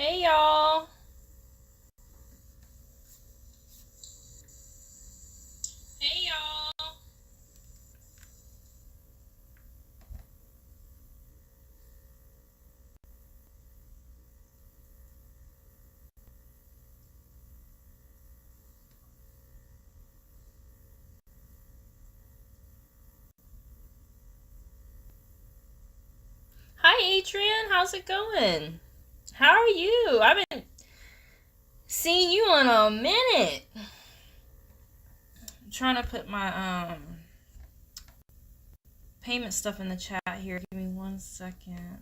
Hey y'all. Hey y'all. Hi Adrian, how's it going? How are you? I haven't seen you in a minute. I'm trying to put my payment stuff in the chat here. Give me 1 second.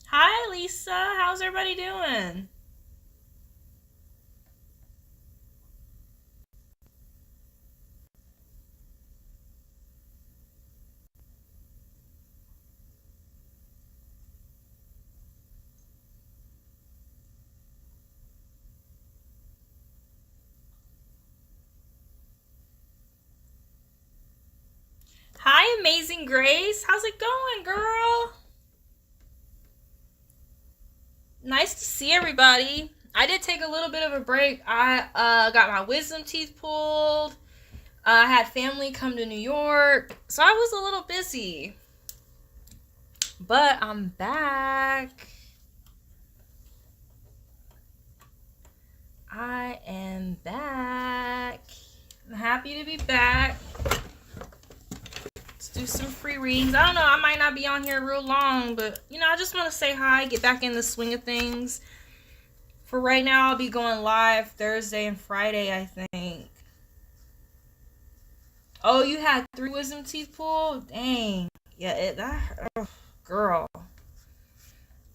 Hi Lisa, how's everybody doing? Hi Amazing Grace, how's it going, girl? Nice to see everybody. I did take a little bit of a break. I got my wisdom teeth pulled. I had family come to New York, so I was a little busy. But I'm back. I am back. I'm happy to be back. Let's do some free readings. I don't know, I might not be on here real long, but I just want to say hi, get back in the swing of things. For right now, I'll be going live Thursday and Friday, I think. Oh, you had 3 wisdom teeth pulled? Dang. Yeah, girl.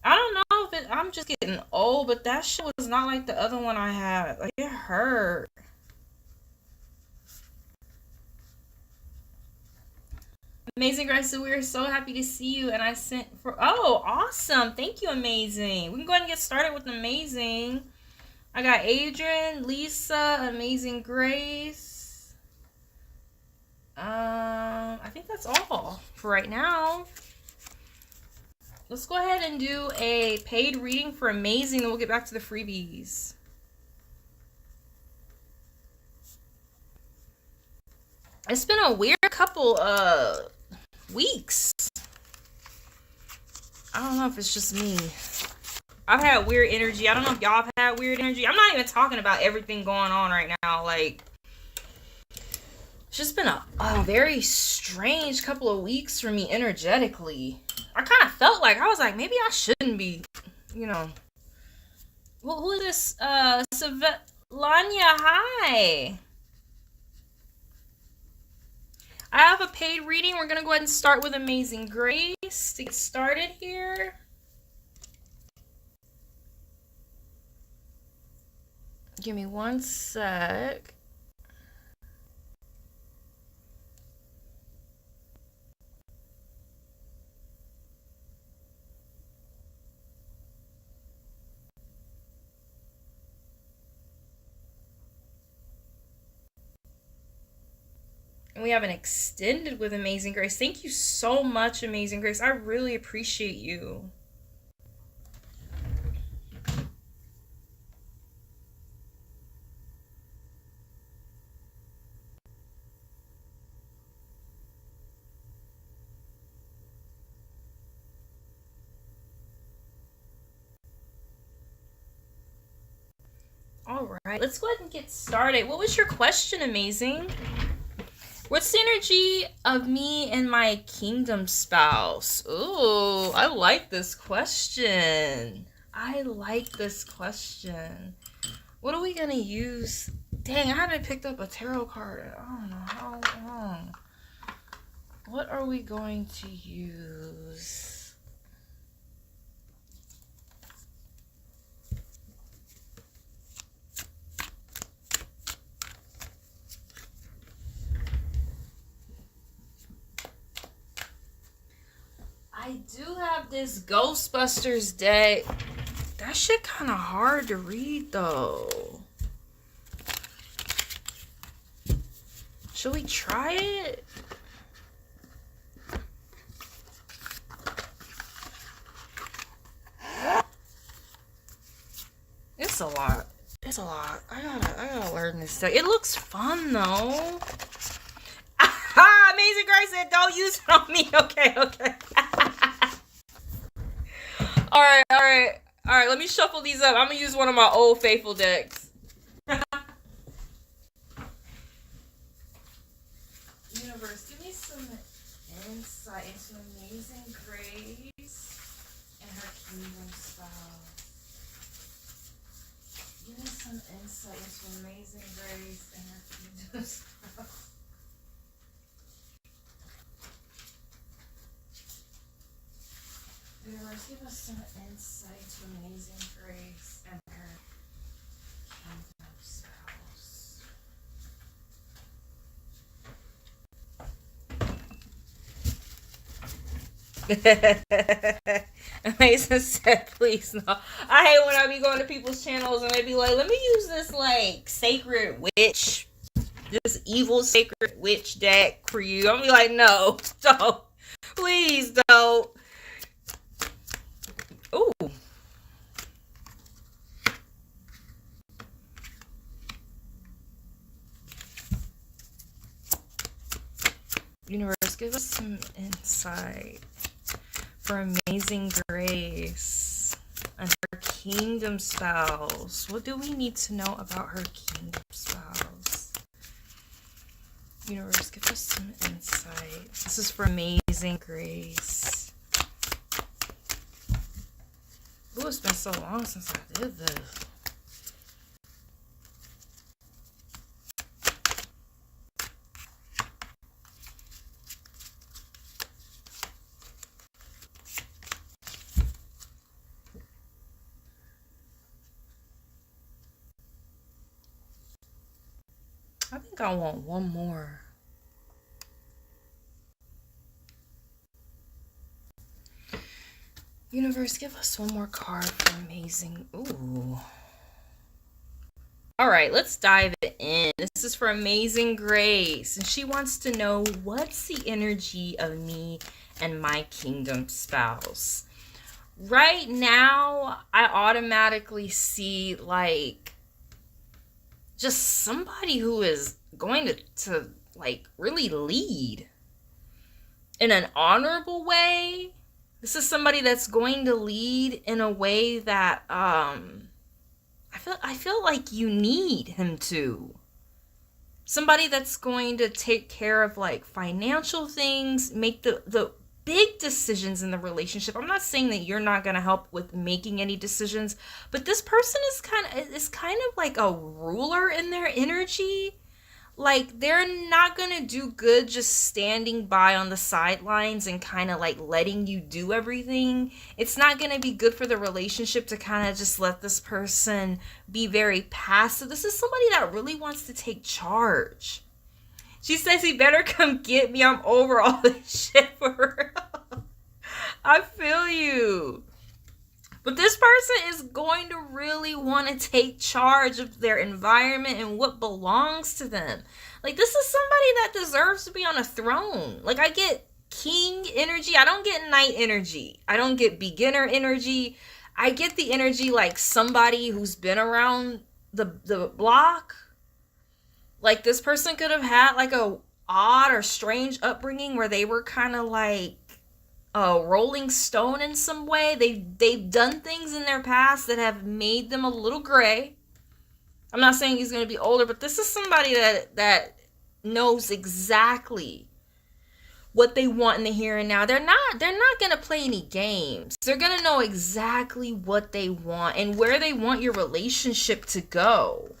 I don't know if I'm just getting old, but that shit was not like the other one I had. Like, it hurt. Amazing Grace, so we are so happy to see you. And I sent for, oh, awesome. Thank you, Amazing. We can go ahead and get started with Amazing. I got Adrian, Lisa, Amazing Grace. I think that's all for right now. Let's go ahead and do a paid reading for Amazing, and we'll get back to the freebies. It's been a weird couple weeks. I don't know if it's just me. I've had weird energy. I don't know if y'all have had weird energy. I'm not even talking about everything going on right now. Like, it's just been a very strange couple of weeks for me energetically. I kind of felt like, I was like, maybe I shouldn't be, Well, who is this? Savelania, hi. I have a paid reading. We're going to go ahead and start with Amazing Grace to get started here. Give me 1 sec. And we have an extended with Amazing Grace. Thank you so much, Amazing Grace. I really appreciate you. All right, let's go ahead and get started. What was your question, Amazing? What's the energy of me and my kingdom spouse? Ooh, I like this question. I like this question. What are we going to use? Dang, I haven't picked up a tarot card in I don't know how long. What are we going to use? I do have this Ghostbusters deck. That shit kind of hard to read though. Should we try it? It's a lot. It's a lot. I gotta learn this stuff. It looks fun though. Amazing Grace said, don't use it on me. Okay. All right. Let me shuffle these up. I'm gonna use one of my old faithful decks. Universe, give me some insight into Amazing Grace and her kingdom spouse. Give me some insight into Amazing Grace and her kingdom spouse. Universe, give us some insight to Amazing Grace and her kingdom spouse. Amazing said, please no. I hate when I be going to people's channels and they be like, let me use this like sacred witch, this evil sacred witch deck for you. I'm be like, no, don't. Please don't. Ooh. Universe, give us some insight for Amazing Grace and her kingdom spouse. What do we need to know about her kingdom spouse? Universe, give us some insight. This is for Amazing Grace. Ooh, it's been so long since I did this. I think I want one more. Universe, give us one more card for Amazing. Ooh. All right, let's dive in. This is for Amazing Grace, and she wants to know, what's the energy of me and my kingdom spouse? Right now, I automatically see like just somebody who is going to like really lead in an honorable way. This is somebody that's going to lead in a way that I feel like you need him to. Somebody that's going to take care of like financial things, make the big decisions in the relationship. I'm not saying that you're not going to help with making any decisions, but this person is kind of like a ruler in their energy. Like, they're not going to do good just standing by on the sidelines and kind of like letting you do everything. It's not going to be good for the relationship to kind of just let this person be very passive. This is somebody that really wants to take charge. She says, he better come get me. I'm over all this shit for real. I feel you. But this person is going to really want to take charge of their environment and what belongs to them. Like, this is somebody that deserves to be on a throne. Like, I get king energy. I don't get knight energy. I don't get beginner energy. I get the energy like somebody who's been around the block. Like, this person could have had like a odd or strange upbringing where they were kind of like a rolling stone in some way. They've done things in their past that have made them a little gray. I'm not saying he's going to be older, but this is somebody that knows exactly what they want in the here and now. They're not going to play any games. They're going to know exactly what they want and where they want your relationship to go.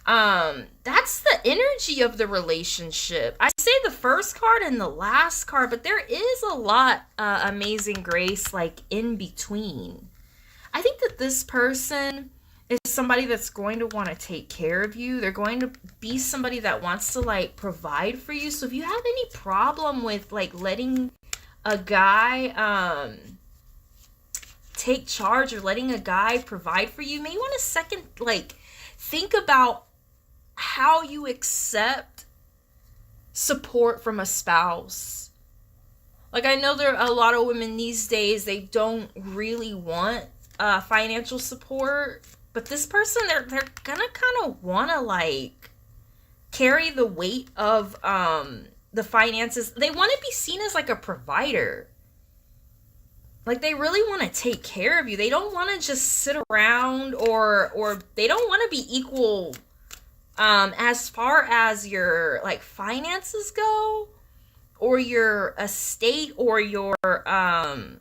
That's the energy of the relationship. I say the first card and the last card, but there is a lot, Amazing Grace, like in between. I think that this person is somebody that's going to want to take care of you. They're going to be somebody that wants to like provide for you. So if you have any problem with like letting a guy, take charge or letting a guy provide for you, maybe want to think about how you accept support from a spouse. Like, I know there are a lot of women these days, they don't really want financial support. But this person, they're gonna kind of want to like carry the weight of the finances. They want to be seen as like a provider. Like they really want to take care of you. They don't want to just sit around, or they don't want to be equal as far as your like finances go, or your estate, or your home.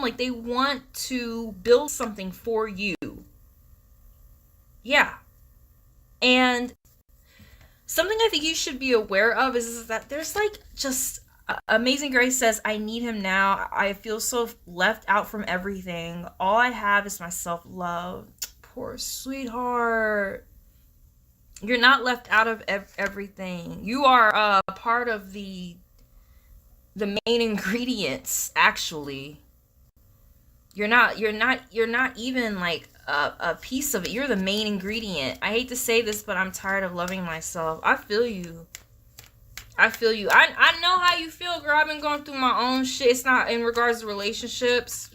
Like they want to build something for you. Yeah. And something I think you should be aware of is that there's like just Amazing Grace says, I need him now. I feel so left out from everything. All I have is my self-love. Poor sweetheart. You're not left out of everything. You are a part of the main ingredients, actually. You're not even like a piece of it. You're the main ingredient. I hate to say this, but I'm tired of loving myself. I feel you. I know how you feel, girl. I've been going through my own shit. It's not in regards to relationships,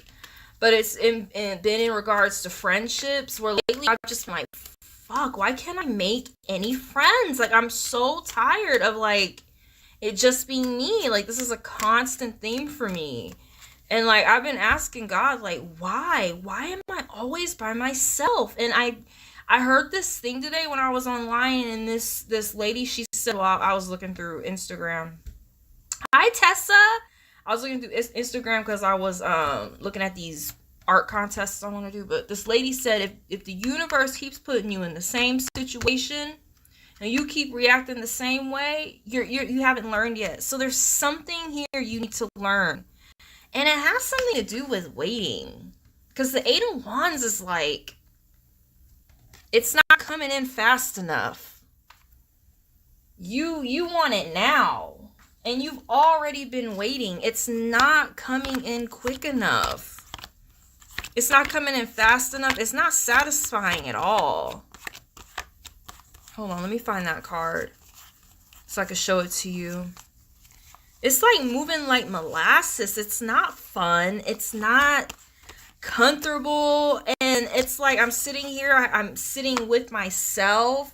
but it's been in regards to friendships, where lately I've just been like, fuck, why can't I make any friends? Like, I'm so tired of like it just being me. Like, this is a constant theme for me. And like I've been asking God, like, why am I always by myself? And I heard this thing today when I was online, and this lady, she said, well, I was looking through Instagram. Hi, Tessa. I was looking through Instagram because I was looking at these art contests I want to do. But this lady said, if the universe keeps putting you in the same situation and you keep reacting the same way, you haven't learned yet. So there's something here you need to learn. And it has something to do with waiting. Because the Eight of Wands is like, it's not coming in fast enough. You want it now. And you've already been waiting. It's not coming in quick enough. It's not coming in fast enough. It's not satisfying at all. Hold on, let me find that card so I can show it to you. It's like moving like molasses. It's not fun. It's not comfortable. And it's like I'm sitting here. I'm sitting with myself.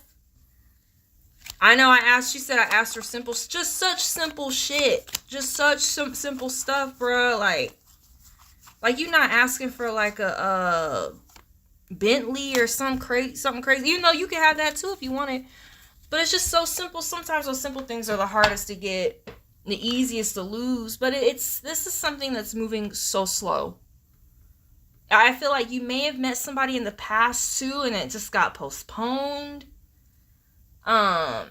I know she said I asked her just such simple shit. Just such simple stuff, bro. Like you're not asking for like a Bentley or something crazy. You know, you can have that too if you want it. But it's just so simple. Sometimes those simple things are the hardest to get, the easiest to lose. But this is something that's moving so slow. I feel like you may have met somebody in the past too, and it just got postponed. I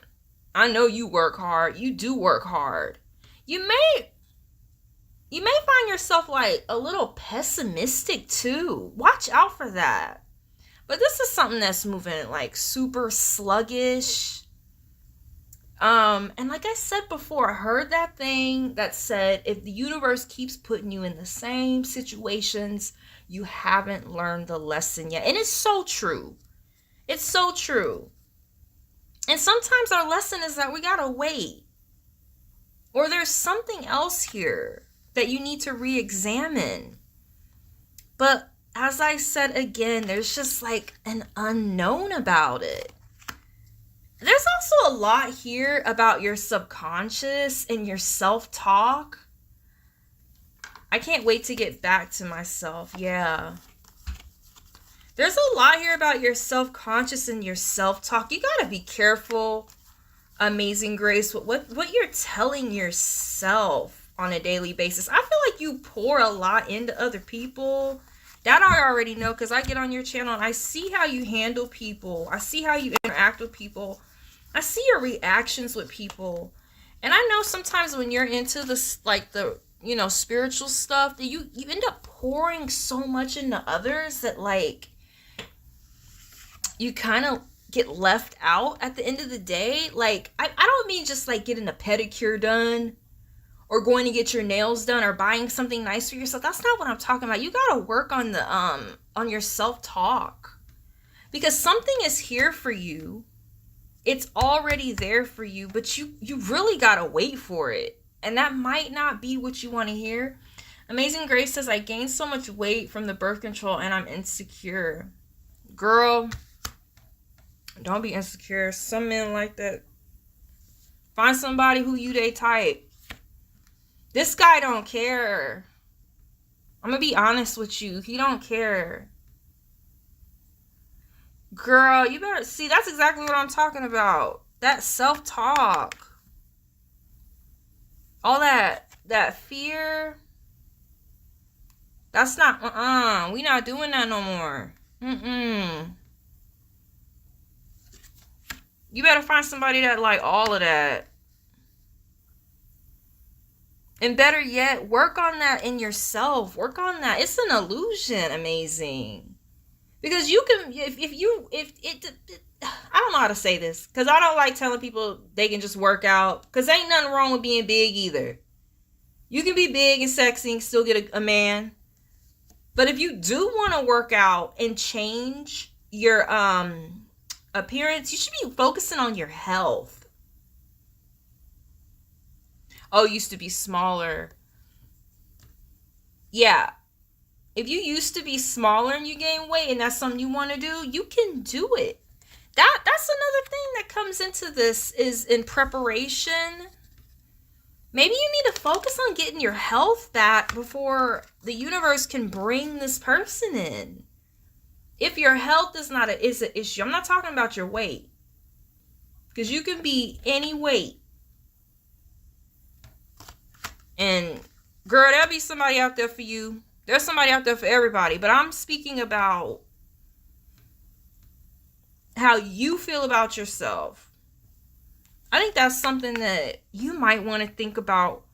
know you work hard. You do work hard. You may find yourself like a little pessimistic too. Watch out for that. But this is something that's moving like super sluggish. And like I said before, I heard that thing that said, if the universe keeps putting you in the same situations, you haven't learned the lesson yet. And it's so true. It's so true. And sometimes our lesson is that we gotta wait. Or there's something else here that you need to re-examine. But as I said again, there's just like an unknown about it. There's also a lot here about your subconscious and your self-talk. I can't wait to get back to myself. Yeah. There's a lot here about your self-conscious and your self-talk. You gotta be careful, Amazing Grace, what you're telling yourself on a daily basis. I feel like you pour a lot into other people. That I already know, because I get on your channel and I see how you handle people. I see how you interact with people. I see your reactions with people. And I know sometimes when you're into this, like the, spiritual stuff, that you end up pouring so much into others that like you kind of get left out at the end of the day. Like, I don't mean just like getting a pedicure done or going to get your nails done or buying something nice for yourself. That's not what I'm talking about. You got to work on the on your self-talk, because something is here for you. It's already there for you, but you really got to wait for it. And that might not be what you want to hear. Amazing Grace says, I gained so much weight from the birth control and I'm insecure. Girl, don't be insecure. Some men like that. Find somebody who you they type. This guy don't care. I'm gonna be honest with you. He don't care. Girl, you better see, that's exactly what I'm talking about. That self-talk. All that fear. That's not, we not doing that no more. You better find somebody that like all of that. And better yet, work on that in yourself. Work on that. It's an illusion, amazing. Because you can, I don't know how to say this. Because I don't like telling people they can just work out. Because ain't nothing wrong with being big either. You can be big and sexy and still get a man. But if you do want to work out and change your appearance, you should be focusing on your health. Oh, used to be smaller. Yeah. If you used to be smaller and you gain weight and that's something you want to do, you can do it. That's another thing that comes into this is in preparation. Maybe you need to focus on getting your health back before the universe can bring this person in. If your health is an issue, I'm not talking about your weight. Because you can be any weight. And girl, there'll be somebody out there for you. There's somebody out there for everybody. But I'm speaking about how you feel about yourself. I think that's something that you might want to think about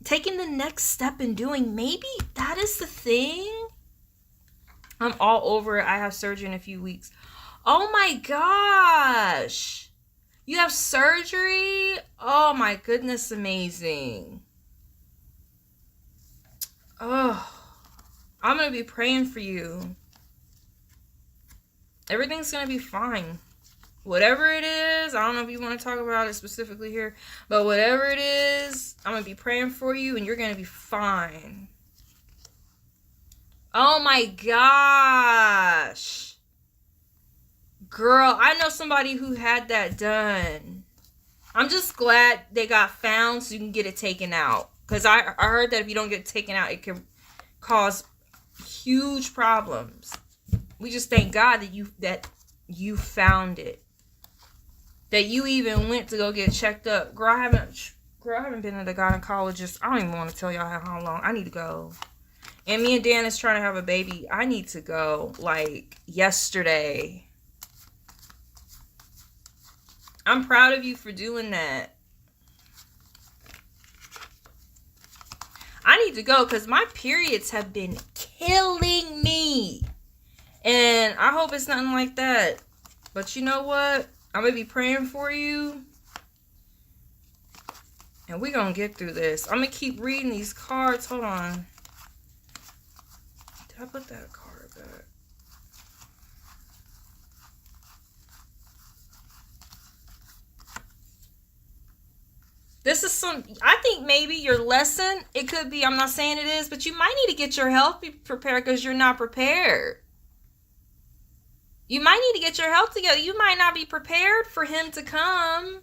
taking the next step in doing. Maybe that is the thing. I'm all over it. I have surgery in a few weeks. Oh my gosh. You have surgery? Oh my goodness, amazing. Oh, I'm going to be praying for you. Everything's going to be fine. Whatever it is, I don't know if you want to talk about it specifically here, but whatever it is, I'm going to be praying for you and you're going to be fine. Oh my gosh. Girl, I know somebody who had that done. I'm just glad they got found so you can get it taken out. Because I heard that if you don't get it taken out, it can cause huge problems. We just thank God that you found it. That you even went to go get checked up. Girl, I haven't been to the gynecologist. I don't even want to tell y'all how long. I need to go. And me and Dan is trying to have a baby. I need to go, like, yesterday. I'm proud of you for doing that. I need to go because my periods have been killing me. And I hope it's nothing like that. But you know what? I'm going to be praying for you. And we're going to get through this. I'm going to keep reading these cards. Hold on. Did I put that card back? This is I think maybe your lesson, it could be, I'm not saying it is, but you might need to get your health prepared because you're not prepared. You might need to get your health together. You might not be prepared for him to come.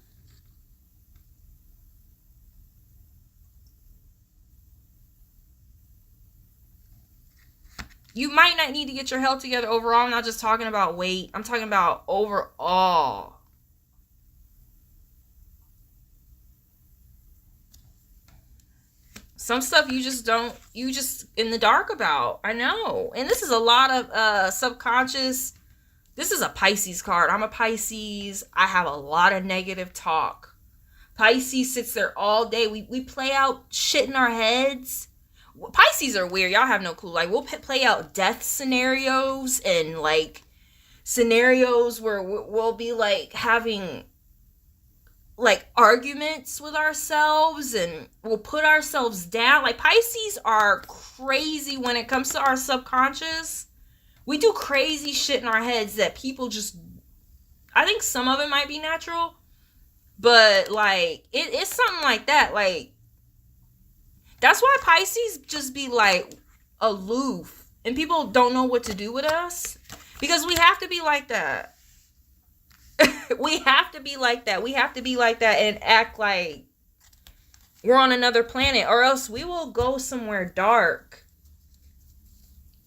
You might not need to get your health together overall. I'm not just talking about weight. I'm talking about overall. Some stuff you just in the dark about. I know. And this is a lot of subconscious. This is a Pisces card. I'm a Pisces. I have a lot of negative talk. Pisces sits there all day. We play out shit in our heads. Pisces are weird. Y'all have no clue. Like, we'll play out death scenarios and, like, scenarios where we'll be, like, having, like, arguments with ourselves and we'll put ourselves down. Like, Pisces are crazy when it comes to our subconscious. We do crazy shit in our heads that people just, I think some of it might be natural, but, like, it's something like that. Like, That's why Pisces just be like aloof and people don't know what to do with us, because we have to be like that. We have to be like that. We have to be like that and act like we're on another planet, or else we will go somewhere dark.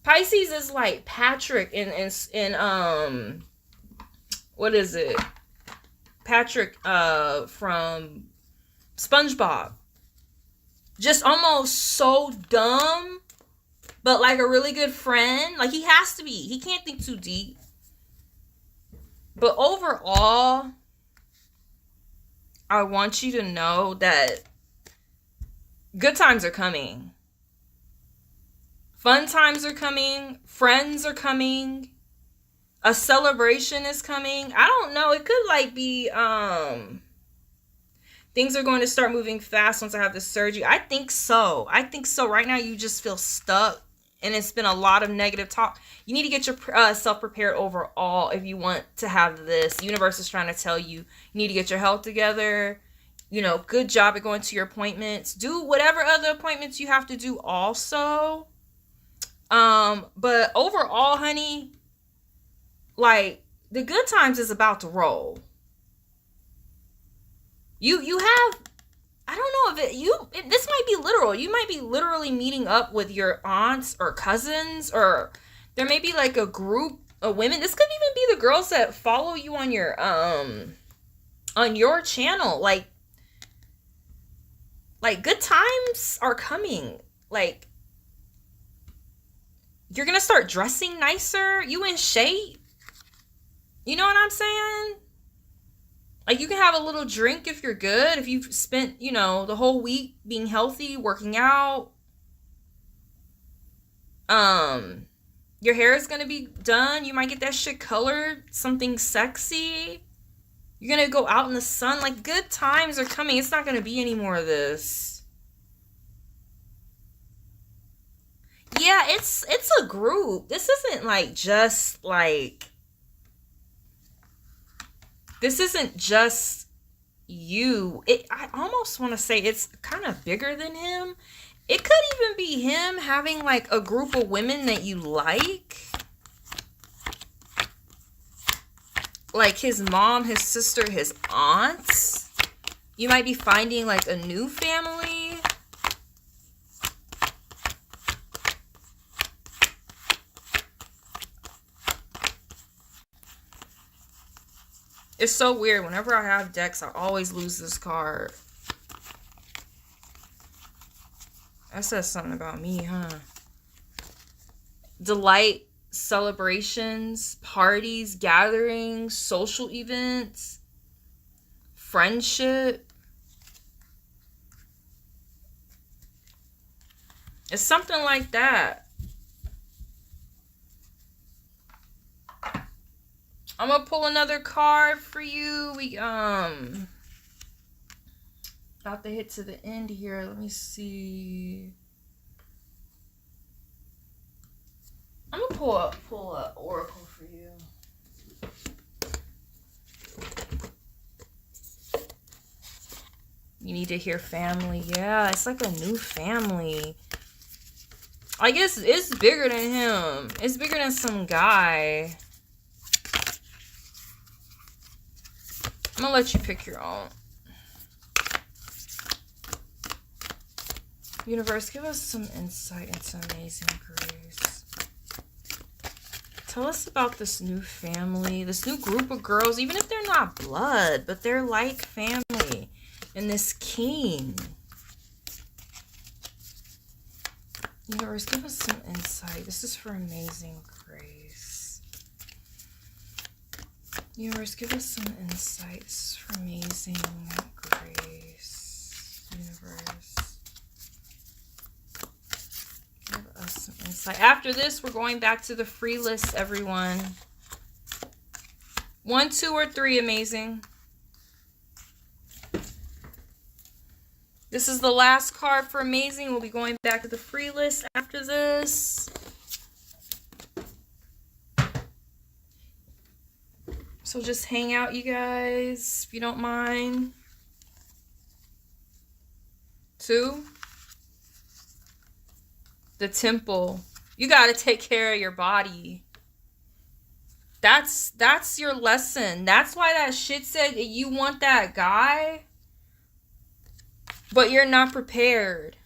Pisces is like Patrick in what is it? Patrick from SpongeBob. Just almost so dumb, but like a really good friend. Like he has to be. He can't think too deep. But overall, I want you to know that good times are coming. Fun times are coming. Friends are coming. A celebration is coming. I don't know. It could like be things are going to start moving fast once I have the surgery. I think so. Right now you just feel stuck and it's been a lot of negative talk. You need to get your self prepared overall if you want to have this. Universe is trying to tell you need to get your health together. You know, good job at going to your appointments. Do whatever other appointments you have to do also. But overall, honey, like the good times is about to roll. You have, I don't know if this might be literal. You might be literally meeting up with your aunts or cousins, or there may be like a group of women. This could even be the girls that follow you on your channel. Like good times are coming. Like you're gonna start dressing nicer. You in shape. You know what I'm saying? Like, you can have a little drink if you're good. If you've spent, you know, the whole week being healthy, working out. Your hair is going to be done. You might get that shit colored. Something sexy. You're going to go out in the sun. Like, good times are coming. It's not going to be any more of this. Yeah, it's a group. This isn't, like, just, like... This isn't just you. I almost want to say it's kind of bigger than him. It could even be him having like a group of women that you like. Like his mom, his sister, his aunts. You might be finding like a new family. It's so weird. Whenever I have decks, I always lose this card. That says something about me, huh? Delight, celebrations, parties, gatherings, social events, friendship. It's something like that. I'm gonna pull another card for you. We about to hit to the end here. Let me see. I'm gonna pull a oracle for you. You need to hear family. Yeah, it's like a new family. I guess it's bigger than him. It's bigger than some guy. I'm gonna let you pick your own. Universe, give us some insight into amazing grace. Tell us about this new family, this new group of girls, even if they're not blood, but they're like family. And this king. Universe, give us some insight. This is for amazing grace. Universe, give us some insight. This is for amazing grace. Universe, give us some insight. After this, we're going back to the free list, everyone. 1, 2, or 3, amazing. This is the last card for amazing. We'll be going back to the free list after this. So just hang out, you guys, if you don't mind. 2, The temple. You got to take care of your body. That's your lesson. That's why that shit said you want that guy, but you're not prepared.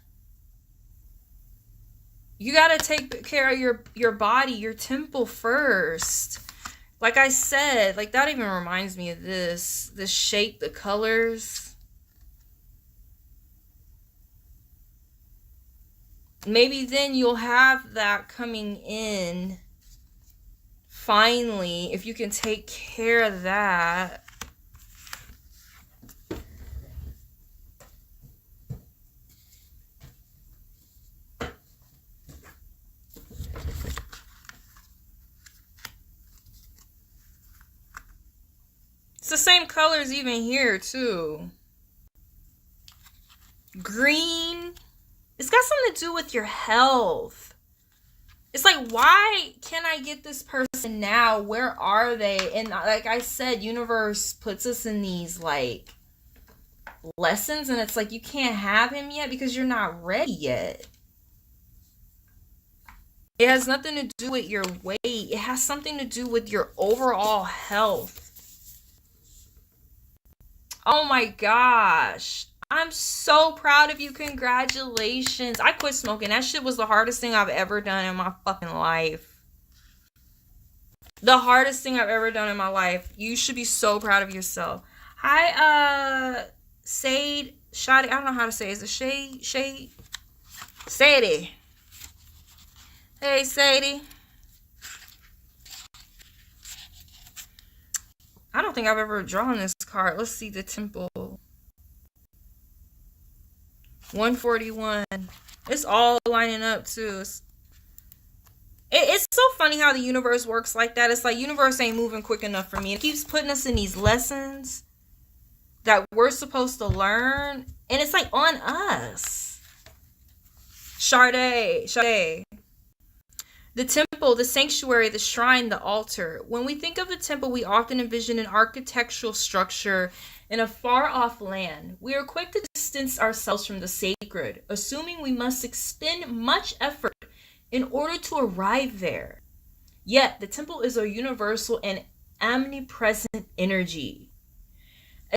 You got to take care of your body, your temple first. Like I said, like that even reminds me of this. The shape, the colors. Maybe then you'll have that coming in. Finally, if you can take care of that. It's the same colors even here too. Green. It's got something to do with your health. It's like, why can't I get this person now? Where are they? And like I said, universe puts us in these like lessons, and it's like you can't have him yet because you're not ready yet. It has nothing to do with your weight. It has something to do with your overall health. Oh my gosh. I'm so proud of you. Congratulations. I quit smoking. That shit was the hardest thing I've ever done in my fucking life. The hardest thing I've ever done in my life. You should be so proud of yourself. Hi, Sade. Shadi. I don't know how to say it. Is it Shade? Sadie. Hey, Sadie. I don't think I've ever drawn this card. Let's see the temple. 141. It's all lining up too. It's so funny how the universe works like that. It's like universe ain't moving quick enough for me. It keeps putting us in these lessons that we're supposed to learn, and it's like on us. Sade. The temple, the sanctuary, the shrine, the altar. When we think of the temple, we often envision an architectural structure in a far-off land. We are quick to distance ourselves from the sacred, assuming we must expend much effort in order to arrive there. Yet, the temple is a universal and omnipresent energy,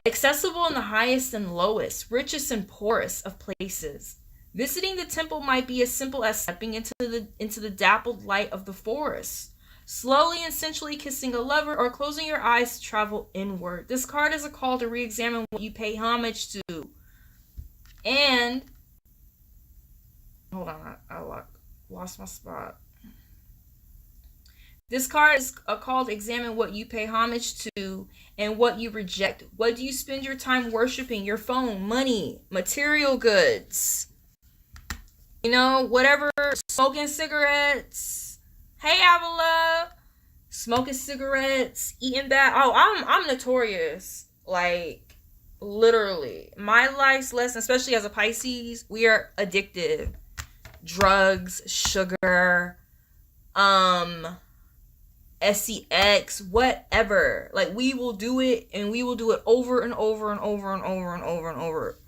accessible in the highest and lowest, richest and poorest of places. Visiting the temple might be as simple as stepping into the dappled light of the forest, slowly and sensually kissing a lover, or closing your eyes to travel inward. This card is a call to re-examine what you pay homage to. And, hold on, I lost my spot. This card is a call to examine what you pay homage to and what you reject. What do you spend your time worshiping? Your phone, money, material goods. You know, whatever, smoking cigarettes. Hey, Avila. Smoking cigarettes, eating bad. Oh, I'm notorious. Like, literally. My life's lesson, especially as a Pisces, we are addictive. Drugs, sugar, sex, whatever. Like, we will do it, and we will do it over and over and over and over and over and over.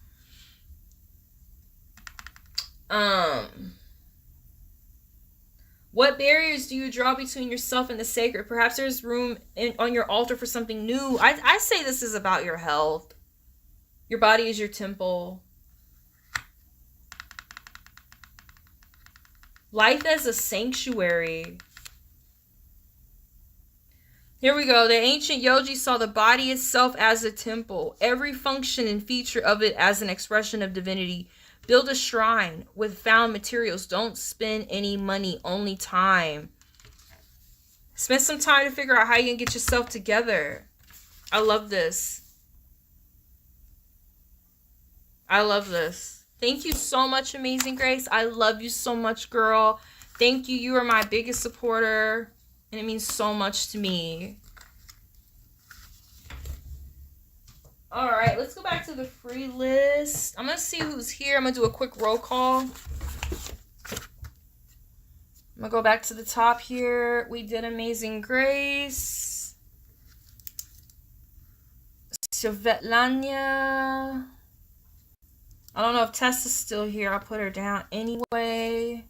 What barriers do you draw between yourself and the sacred? Perhaps there's room on your altar for something new. I say this is about your health. Your body is your temple. Life as a sanctuary. Here we go. The ancient yogis saw the body itself as a temple. Every function and feature of it as an expression of divinity. Build a shrine with found materials. Don't spend any money, only time. Spend some time to figure out how you can get yourself together. I love this. I love this. Thank you so much, Amazing Grace. I love you so much, girl. Thank you. You are my biggest supporter, and it means so much to me. All right, let's go back to the free list. I'm going to see who's here. I'm going to do a quick roll call. I'm going to go back to the top here. We did Amazing Grace. Svetlana. I don't know if Tessa's still here. I'll put her down anyway.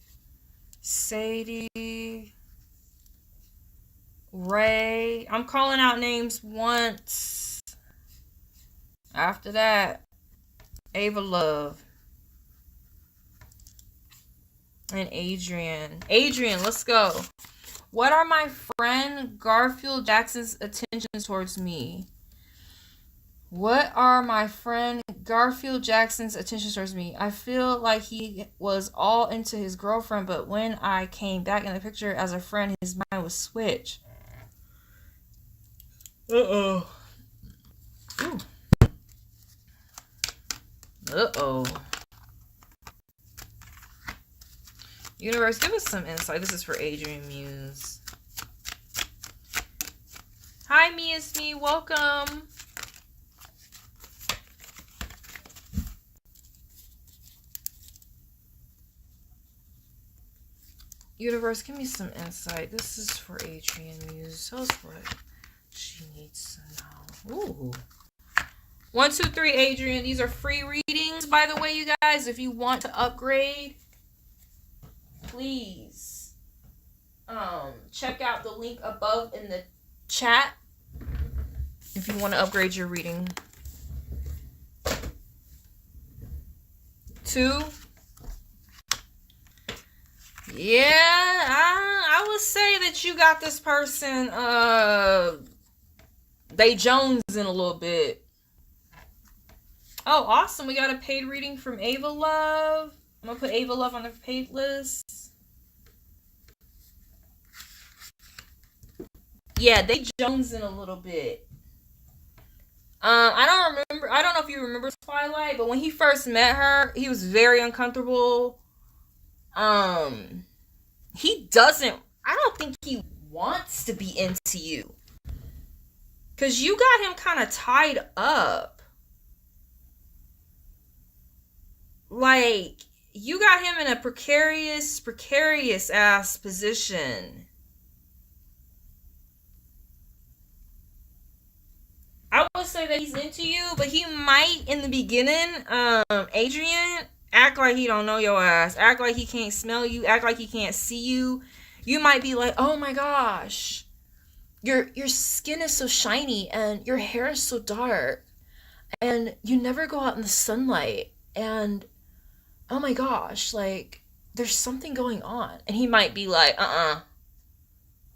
Sadie, Ray. I'm calling out names once. After that, Ava Love. And Adrian. Adrian, let's go. What are my friend Garfield Jackson's attentions towards me? What are my friend Garfield Jackson's attentions towards me? I feel like he was all into his girlfriend, but when I came back in the picture as a friend, his mind was switched. Uh-oh. Ooh. Uh-oh. Universe, give us some insight. This is for Adrian Muse. Hi, Mia's Me. Welcome. Universe, give me some insight. This is for Adrian Muse. Tell us what she needs to know. Ooh. 1, 2, 3, Adrian. These are free readings, by the way, you guys. If you want to upgrade, please check out the link above in the chat if you want to upgrade your reading. 2. Yeah, I would say that you got this person, they Jones in a little bit. Oh, awesome. We got a paid reading from Ava Love. I'm going to put Ava Love on the paid list. Yeah, they Jones in a little bit. I don't know if you remember Twilight, but when he first met her, he was very uncomfortable. I don't think he wants to be into you. Because you got him kind of tied up. Like, you got him in a precarious ass position. I would say that he's into you, but he might, in the beginning, Adrian, act like he don't know your ass. Act like he can't smell you. Act like he can't see you. You might be like, oh my gosh, your skin is so shiny and your hair is so dark and you never go out in the sunlight and oh my gosh, like there's something going on. And he might be like,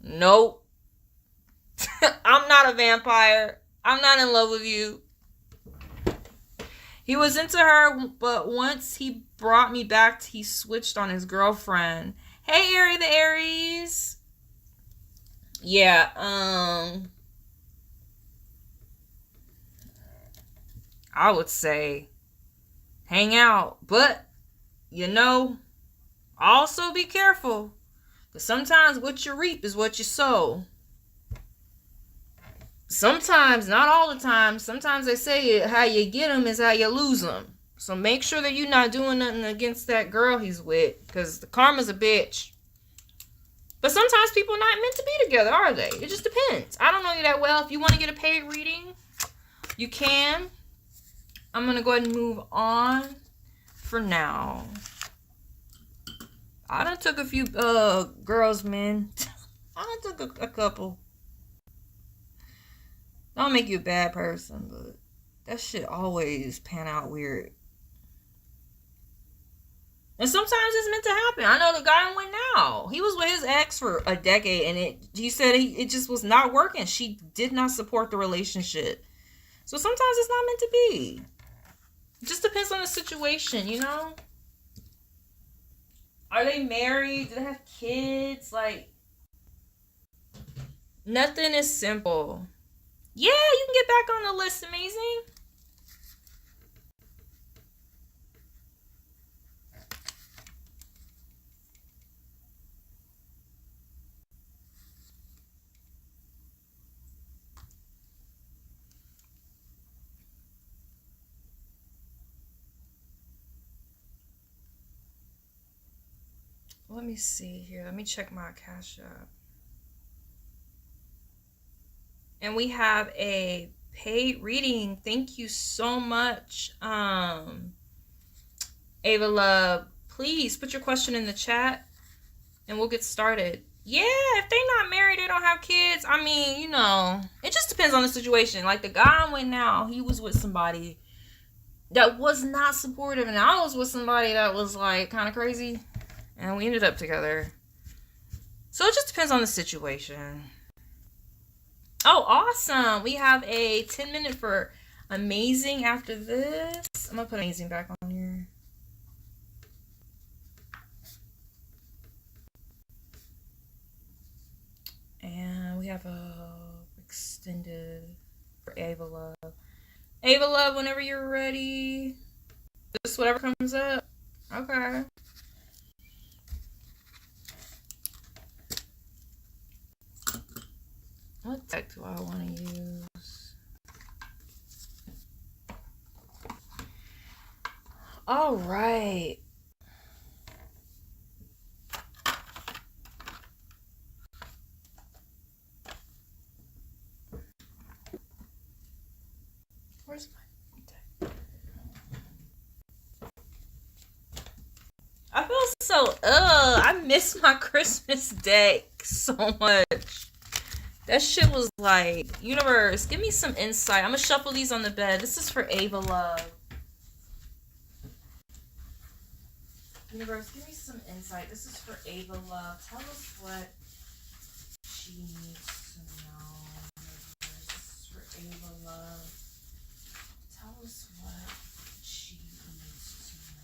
nope. I'm not a vampire. I'm not in love with you. He was into her, but once he brought me back, he switched on his girlfriend. Hey, Ari the Aries. Yeah, I would say hang out, but also be careful. Because sometimes what you reap is what you sow. Sometimes, not all the time, sometimes they say how you get them is how you lose them. So make sure that you're not doing nothing against that girl he's with. Because the karma's a bitch. But sometimes people are not meant to be together, are they? It just depends. I don't know you that well. If you want to get a paid reading, you can. I'm going to go ahead and move on for now. I done took a few girls, man. I done took a couple. Don't make you a bad person, but that shit always pan out weird. And sometimes it's meant to happen. I know the guy I'm with now. He was with his ex for a decade, and he said it just was not working. She did not support the relationship. So sometimes it's not meant to be. It just depends on the situation, Are they married? Do they have kids? Like, nothing is simple. Yeah, you can get back on the list, amazing. Let me see here. Let me check my Cash App. And we have a paid reading. Thank you so much, Ava Love. Please put your question in the chat. and we'll get started. Yeah, if they not married, they don't have kids. I mean, you know, it just depends on the situation. Like the guy I'm with now, he was with somebody that was not supportive, and I was with somebody that was like kind of crazy, and we ended up together. So it just depends on the situation. Oh, awesome. We have a 10-minute for amazing after this. I'm going to put amazing back on here. And we have a extended for Ava Love. Ava Love, whenever you're ready. Just whatever comes up. Okay. What deck do I want to use? All right. Where's my deck? I feel so, I miss my Christmas deck so much. That shit was like, universe, give me some insight. I'm gonna shuffle these on the bed. This is for Ava Love. Universe, give me some insight. This is for Ava Love. Tell us what she needs to know. Universe, this is for Ava Love. Tell us what she needs to know.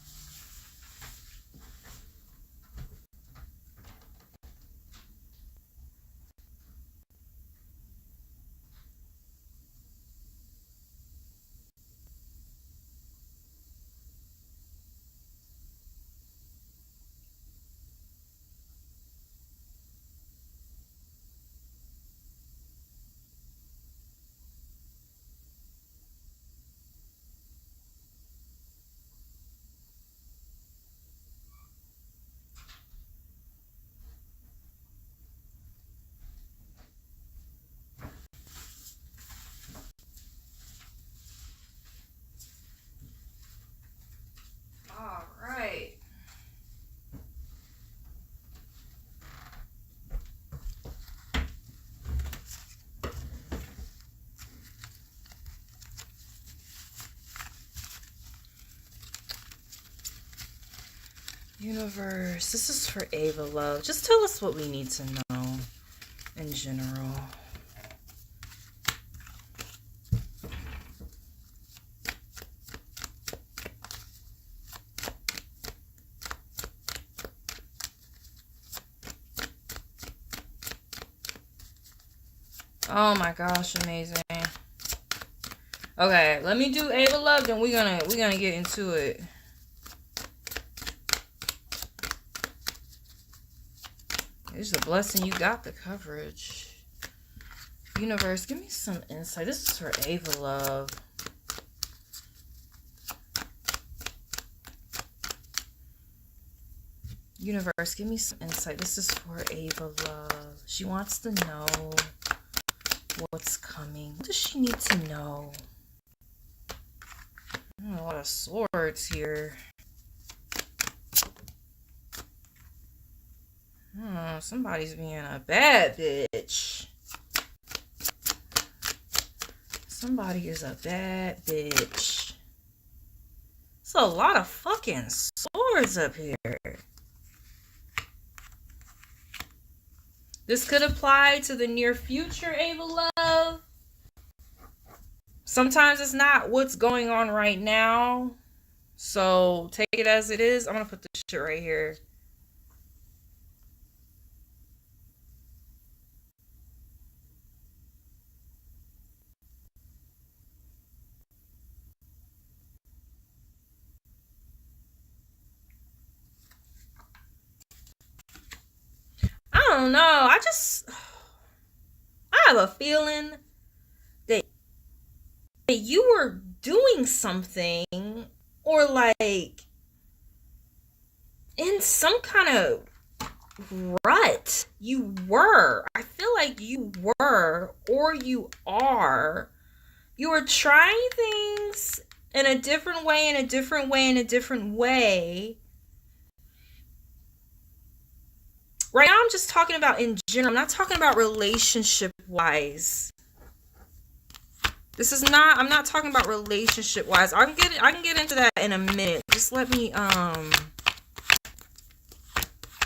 All right. Universe, this is for Ava Love. Just tell us what we need to know in general. Oh my gosh, amazing. Okay, let me do Ava Love, then we're gonna get into it. It's a blessing you got the coverage. Universe, give me some insight. This is for Ava Love. Universe, give me some insight. This is for Ava Love. She wants to know what's coming. What does she need to know? A lot of swords here. Oh, somebody's being a bad bitch. Somebody is a bad bitch. It's a lot of fucking swords up here. This could apply to the near future, Ava Love. Sometimes it's not what's going on right now. So take it as it is. I'm going to put this shit right here. I don't know. I have a feeling that you were doing something, or like in some kind of rut. You were. I feel like you were, or you are. You were trying things in a different way, in a different way, in a different way. Right now, I'm just talking about in general. I'm not talking about relationship-wise. I'm not talking about relationship-wise. I can get into that in a minute. Just let me,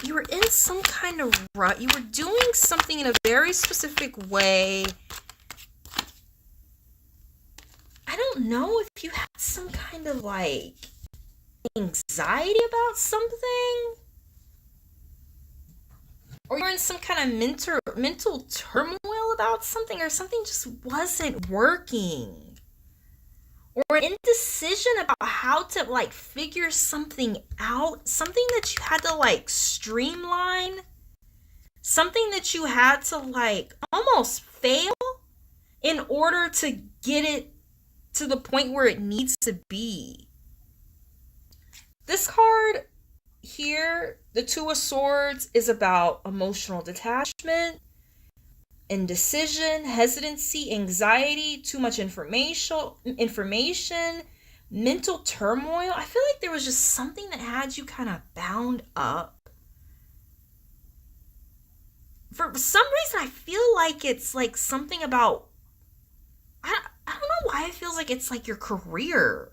you were in some kind of rut. You were doing something in a very specific way. I don't know if you had some kind of, like, anxiety about something. Or you're in some kind of mental turmoil about something, or something just wasn't working. Or an indecision about how to, like, figure something out. Something that you had to, like, streamline. Something that you had to, like, almost fail in order to get it to the point where it needs to be. This card here, the Two of Swords, is about emotional detachment, indecision, hesitancy, anxiety, too much information, mental turmoil. I feel like there was just something that had you kind of bound up. For some reason, I feel like it's like something about, I don't know why it feels like it's like your career.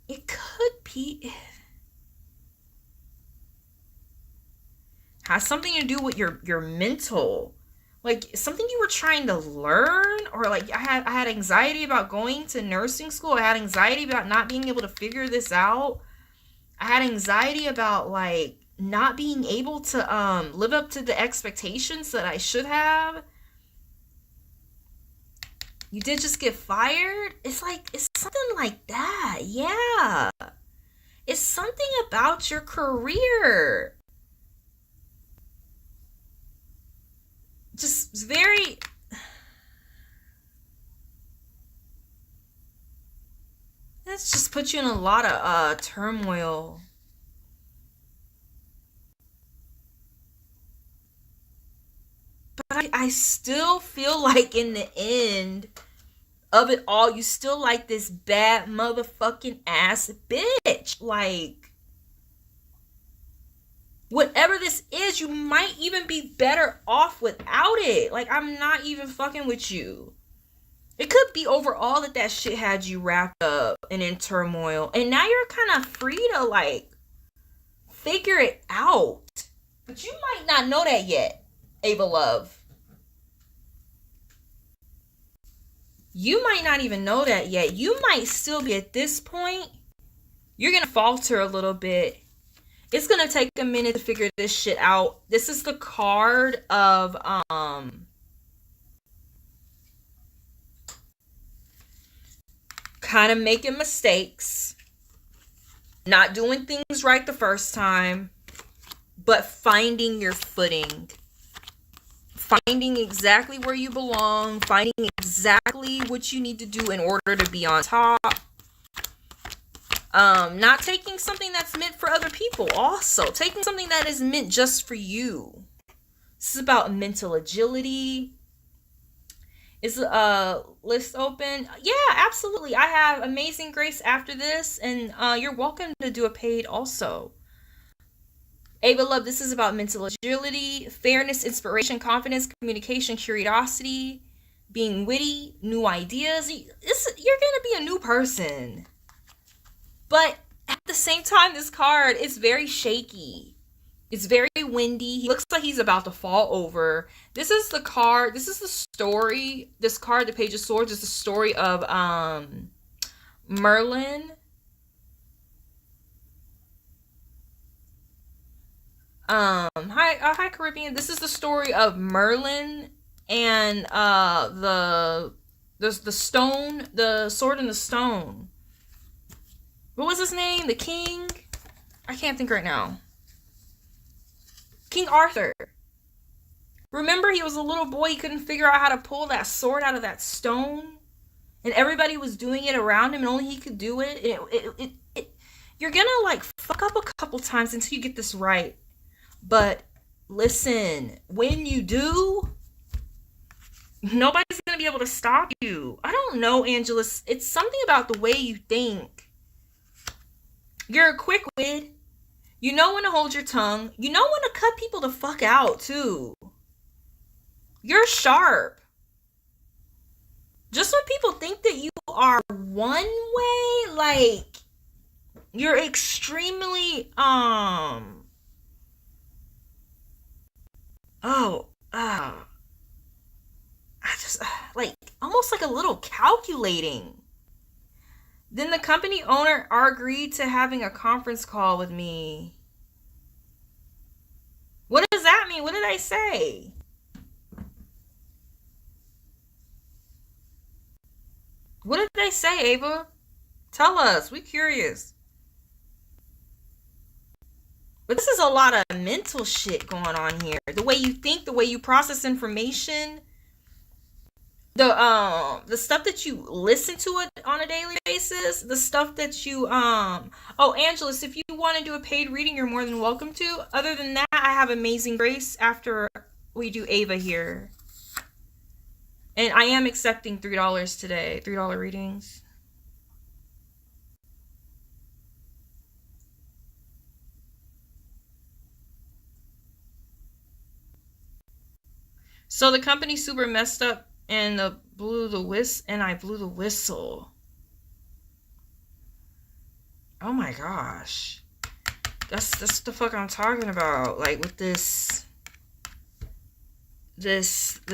It could be. Has something to do with your mental. Like something you were trying to learn, or like I had anxiety about going to nursing school. I had anxiety about not being able to figure this out. I had anxiety about like not being able to live up to the expectations that I should have. You did just get fired? It's like, it's something like that. Yeah. It's something about your career. Just very... That's just put you in a lot of turmoil. But I still feel like in the end of it all, you still like this bad motherfucking ass bitch. Like, whatever this is, you might even be better off without it. Like, I'm not even fucking with you. It could be overall that shit had you wrapped up and in turmoil. And now you're kind of free to, like, figure it out. But you might not know that yet, Ava Love. You might not even know that yet. You might still be at this point. You're going to falter a little bit. It's going to take a minute to figure this shit out. This is the card of, kind of making mistakes. Not doing things right the first time. But finding your footing. Finding exactly where you belong, finding exactly what you need to do in order to be on top. Not taking something that's meant for other people also. Taking something that is meant just for you. This is about mental agility. Is list open? Yeah, absolutely. I have Amazing Grace after this, and you're welcome to do a paid also. Ava Love, this is about mental agility, fairness, inspiration, confidence, communication, curiosity, being witty, new ideas. You're going to be a new person. But at the same time, this card is very shaky. It's very windy. He looks like he's about to fall over. This is the card. This is the story. This card, the Page of Swords, is the story of Merlin. Hi Caribbean. This is the story of Merlin and the stone, the sword and the stone. What was his name? The king? I can't think right now. King Arthur. Remember, he was a little boy. He couldn't figure out how to pull that sword out of that stone, and everybody was doing it around him, and only he could do it. You're gonna like fuck up a couple times until you get this right. But listen, when you do, nobody's going to be able to stop you. I don't know, Angela. It's something about the way you think. You're a quick-witted. You know when to hold your tongue. You know when to cut people the fuck out, too. You're sharp. Just when people think that you are one way, like, you're extremely, I just, like, almost like a little calculating. Then the company owner agreed to having a conference call with me. What does that mean? What did I say? What did they say, Ava? Tell us. We're curious. But this is a lot of mental shit going on here. The way you think, the way you process information, the stuff that you listen to it on a daily basis, the stuff that you oh, Angelus, if you want to do a paid reading, you're more than welcome to. Other than that, I have Amazing Grace after we do Ava here. And I am accepting $3 today. $3 readings. So the company super messed up and I blew the whistle. Oh my gosh. That's the fuck I'm talking about. Like with this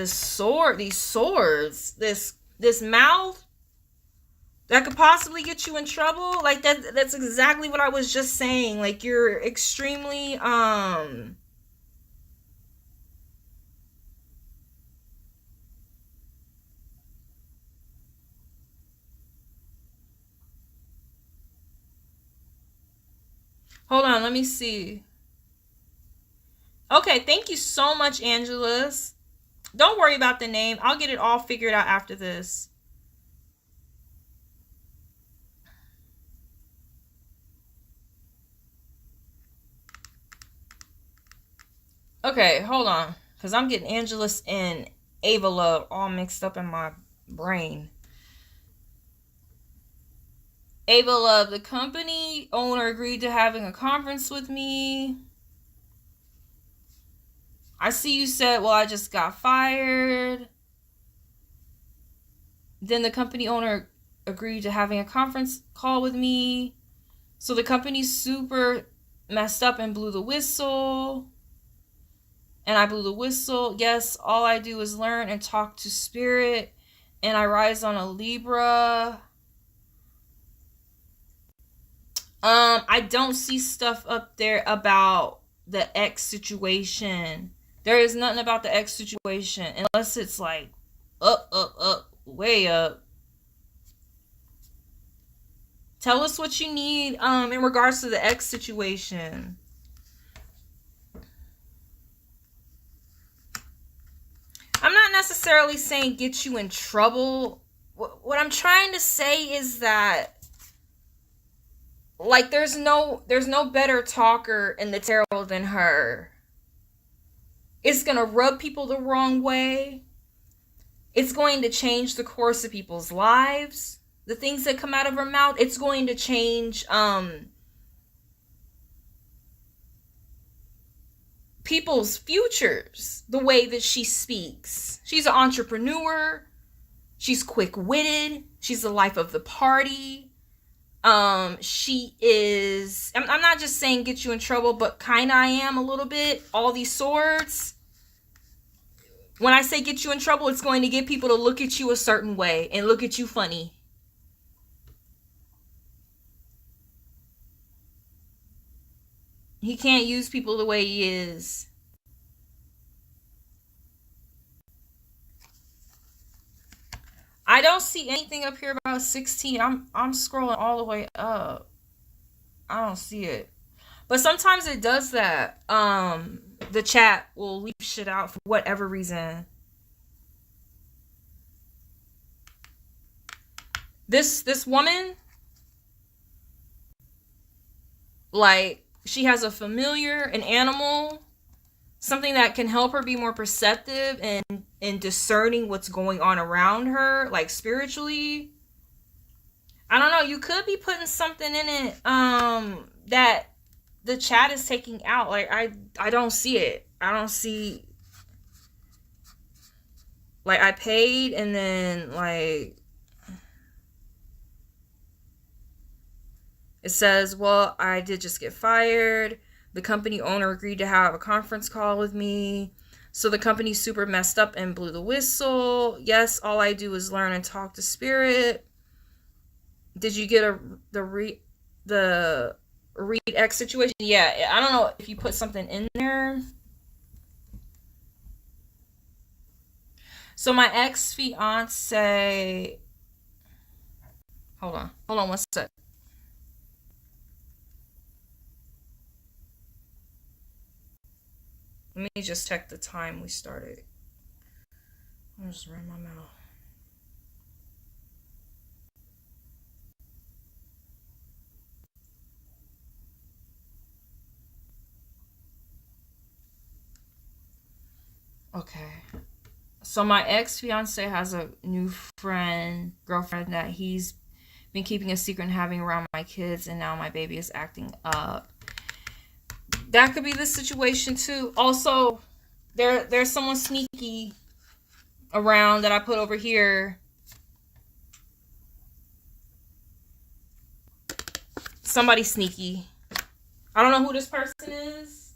sword, these swords, this mouth that could possibly get you in trouble. Like that's exactly what I was just saying. Like you're extremely hold on, let me see. Okay, thank you so much, Angelus. Don't worry about the name. I'll get it all figured out after this. Okay, hold on. Because I'm getting Angelus and Ava Love all mixed up in my brain. Ava Love, the company owner agreed to having a conference with me. I see you said, well, I just got fired. Then the company owner agreed to having a conference call with me. So the company's super messed up and blew the whistle. And I blew the whistle. Yes, all I do is learn and talk to spirit. And I rise on a Libra. I don't see stuff up there about the X situation. There is nothing about the X situation unless it's like up, way up. Tell us what you need in regards to the X situation. I'm not necessarily saying get you in trouble. What I'm trying to say is that like there's no better talker in the tarot than her. It's going to rub people the wrong way. It's going to change the course of people's lives. The things that come out of her mouth, it's going to change people's futures, the way that she speaks. She's an entrepreneur. She's quick-witted. She's the life of the party. She is, I'm not just saying get you in trouble, but kind of I am a little bit. All these swords. When I say get you in trouble, it's going to get people to look at you a certain way and look at you funny. He can't use people the way he is. I don't see anything up here about 16. I'm scrolling all the way up. I don't see it. But sometimes it does that. The chat will leave shit out for whatever reason. This woman, like, she has a familiar, an animal, something that can help her be more perceptive and discerning what's going on around her, like spiritually. I don't know, you could be putting something in it that the chat is taking out. Like, I don't see it. I don't see, like, I paid and then, like, it says, well, I did just get fired. The company owner agreed to have a conference call with me. So the company's super messed up and blew the whistle. Yes, all I do is learn and talk to spirit. Did you get the read X situation? Yeah, I don't know if you put something in there. So my ex-fiance, hold on 1 sec. Let me just check the time we started. I just ran my mouth. Okay. So my ex-fiance has a new girlfriend that he's been keeping a secret and having around my kids, and now my baby is acting up. That could be the situation too. Also, there's someone sneaky around that I put over here. Somebody sneaky. I don't know who this person is.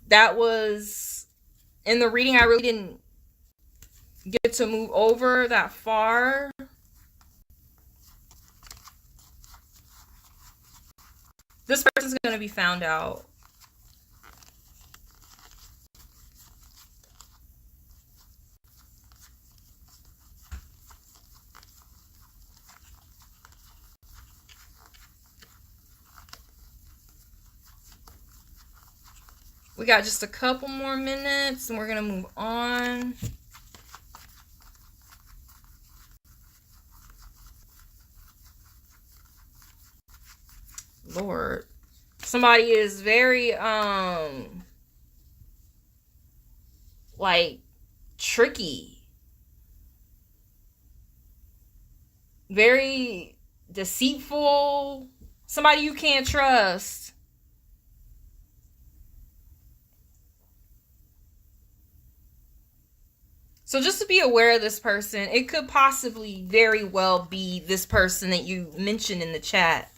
That was in the reading. I really didn't get to move over that far. This person's going to be found out. We got just a couple more minutes and we're going to move on. Lord. Somebody is very, like, tricky. Very deceitful. Somebody you can't trust. So just to be aware of this person, it could possibly very well be this person that you mentioned in the chat.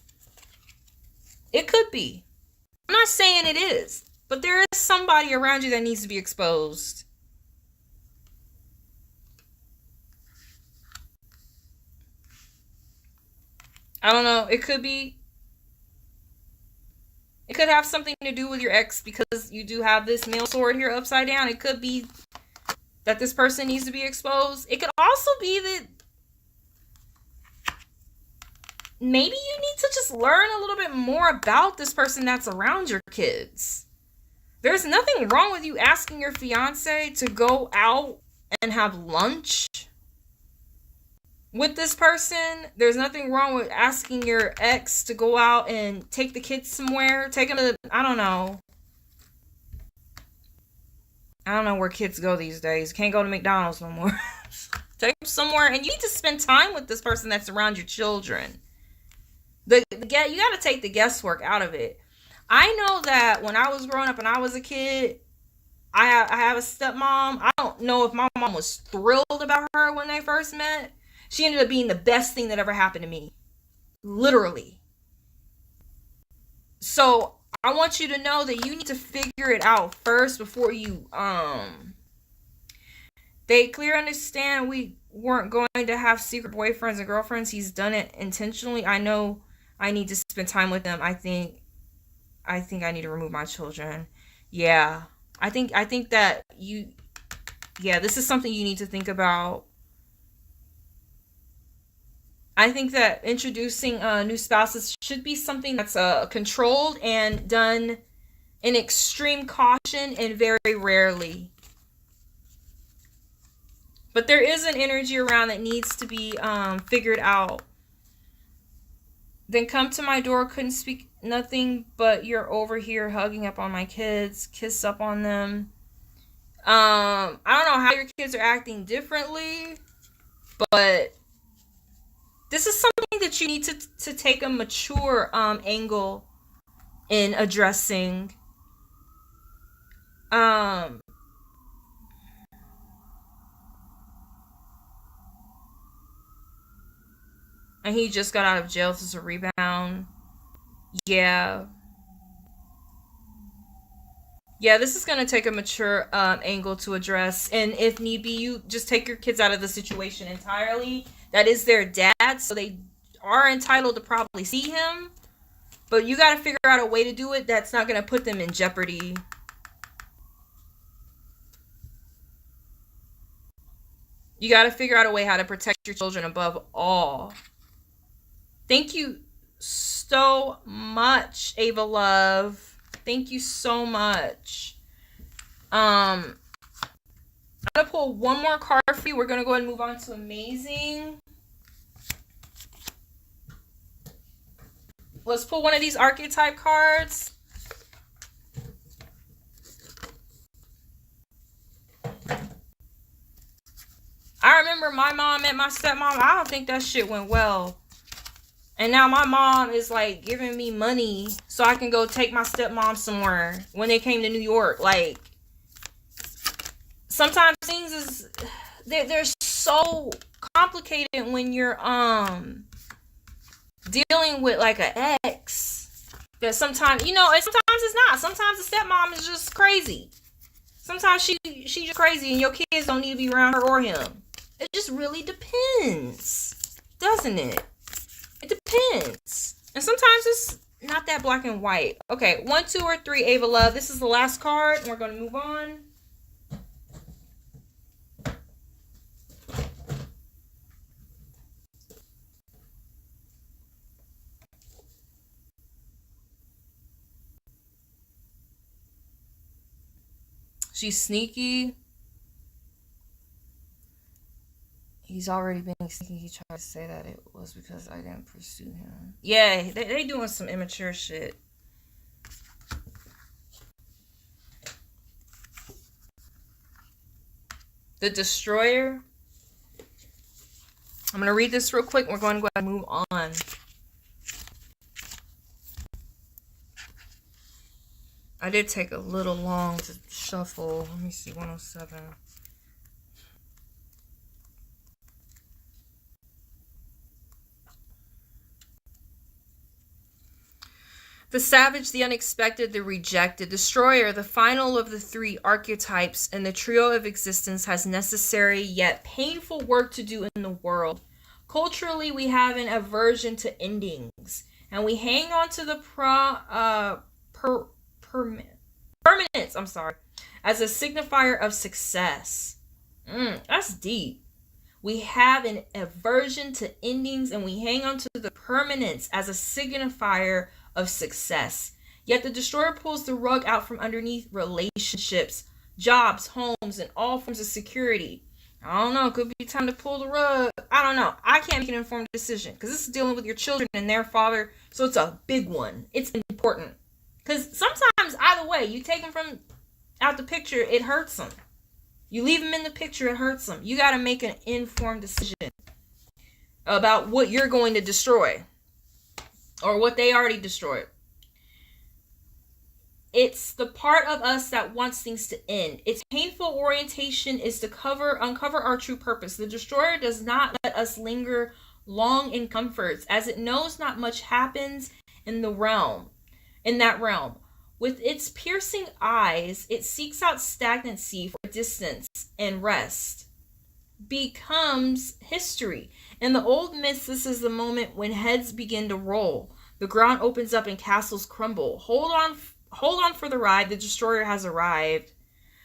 It could be. I'm not saying it is, but there is somebody around you that needs to be exposed. I don't know. It could be. It could have something to do with your ex because you do have this male sword here upside down. It could be that this person needs to be exposed. It could also be that maybe you need to just learn a little bit more about this person that's around your kids. There's nothing wrong with you asking your fiance to go out and have lunch with this person. There's nothing wrong with asking your ex to go out and take the kids somewhere. Take them to, I don't know where kids go these days. Can't go to McDonald's no more. Take them somewhere, and you need to spend time with this person that's around your children. You got to take the guesswork out of it. I know that when I was growing up and I was a kid, I have a stepmom. I don't know if my mom was thrilled about her when they first met. She ended up being the best thing that ever happened to me. Literally. So I want you to know that you need to figure it out first before you, they clearly understand we weren't going to have secret boyfriends and girlfriends. He's done it intentionally. I know I need to spend time with them. I think I need to remove my children. Yeah. I think that this is something you need to think about. I think that introducing new spouses should be something that's controlled and done in extreme caution and very rarely. But there is an energy around that needs to be figured out. Then come to my door, couldn't speak nothing, but you're over here hugging up on my kids, kiss up on them. I don't know how your kids are acting differently, but this is something that you need to take a mature angle in addressing. And he just got out of jail. This is a rebound. Yeah. Yeah, this is going to take a mature angle to address. And if need be, you just take your kids out of the situation entirely. That is their dad, so they are entitled to probably see him. But you got to figure out a way to do it that's not going to put them in jeopardy. You got to figure out a way how to protect your children above all. Thank you so much, Ava Love. Thank you so much. I'm going to pull one more card for you. We're going to go ahead and move on to Amazing. Let's pull one of these archetype cards. I remember my mom and my stepmom. I don't think that shit went well. And now my mom is like giving me money so I can go take my stepmom somewhere when they came to New York. Like, sometimes things they're so complicated when you're dealing with like an ex, that sometimes, you know, and sometimes it's not. Sometimes the stepmom is just crazy. Sometimes she just crazy and your kids don't need to be around her or him. It just really depends, doesn't it? It depends. And sometimes it's not that black and white. Okay, 1, 2, or 3, Ava Love. This is the last card, and we're going to move on. She's sneaky. He's already been sneaky. He tried to say that it was because I didn't pursue him. Yeah, they doing some immature shit. The Destroyer. I'm going to read this real quick. We're going to go ahead and move on. I did take a little long to shuffle. Let me see, 107. The Savage, the Unexpected, the Rejected. Destroyer, the final of the 3 archetypes in the trio of existence, has necessary yet painful work to do in the world. Culturally, we have an aversion to endings, and we hang on to the permanence, as a signifier of success. That's deep. We have an aversion to endings, and we hang on to the permanence as a signifier of success. Yet the Destroyer pulls the rug out from underneath relationships, jobs, homes, and all forms of security. I don't know. It could be time to pull the rug. I don't know. I can't make an informed decision because this is dealing with your children and their father. So it's a big one. It's important. Because sometimes, either way, you take them from out the picture, it hurts them. You leave them in the picture, it hurts them. You got to make an informed decision about what you're going to destroy or what they already destroyed. It's the part of us that wants things to end. Its painful orientation is to uncover our true purpose. The Destroyer does not let us linger long in comforts, as it knows not much happens in that realm. With its piercing eyes, it seeks out stagnancy for distance, and rest becomes history. In the old myths, this is the moment when heads begin to roll. The ground opens up and castles crumble. Hold on for the ride. The Destroyer has arrived.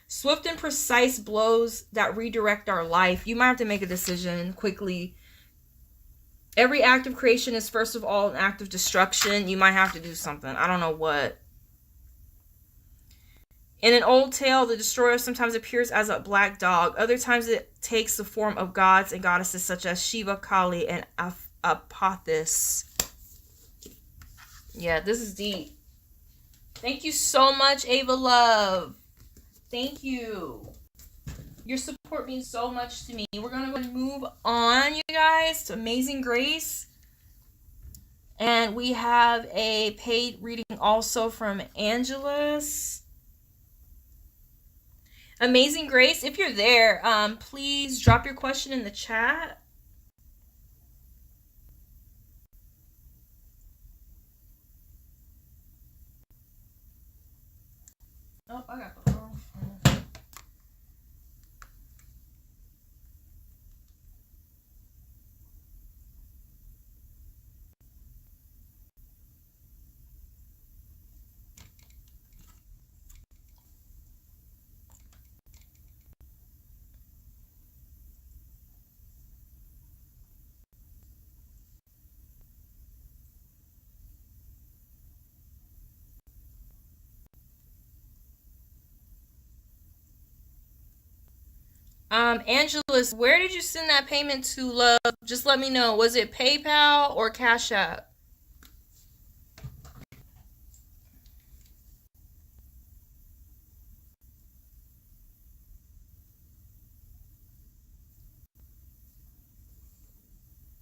Swift and precise blows that redirect our life. You might have to make a decision quickly. Every act of creation is first of all an act of destruction. You might have to do something. I don't know what. In an old tale, the Destroyer sometimes appears as a black dog. Other times it takes the form of gods and goddesses such as Shiva, Kali, and Apophis. Yeah, this is deep. Thank you so much, Ava Love. Thank you. Your support means so much to me. We're going to move on, you guys, to Amazing Grace. And we have a paid reading also from Angelus. Amazing Grace, if you're there, please drop your question in the chat. Oh, I got the wrong phone. Angelus, where did you send that payment to, love? Just let me know. Was it PayPal or Cash App?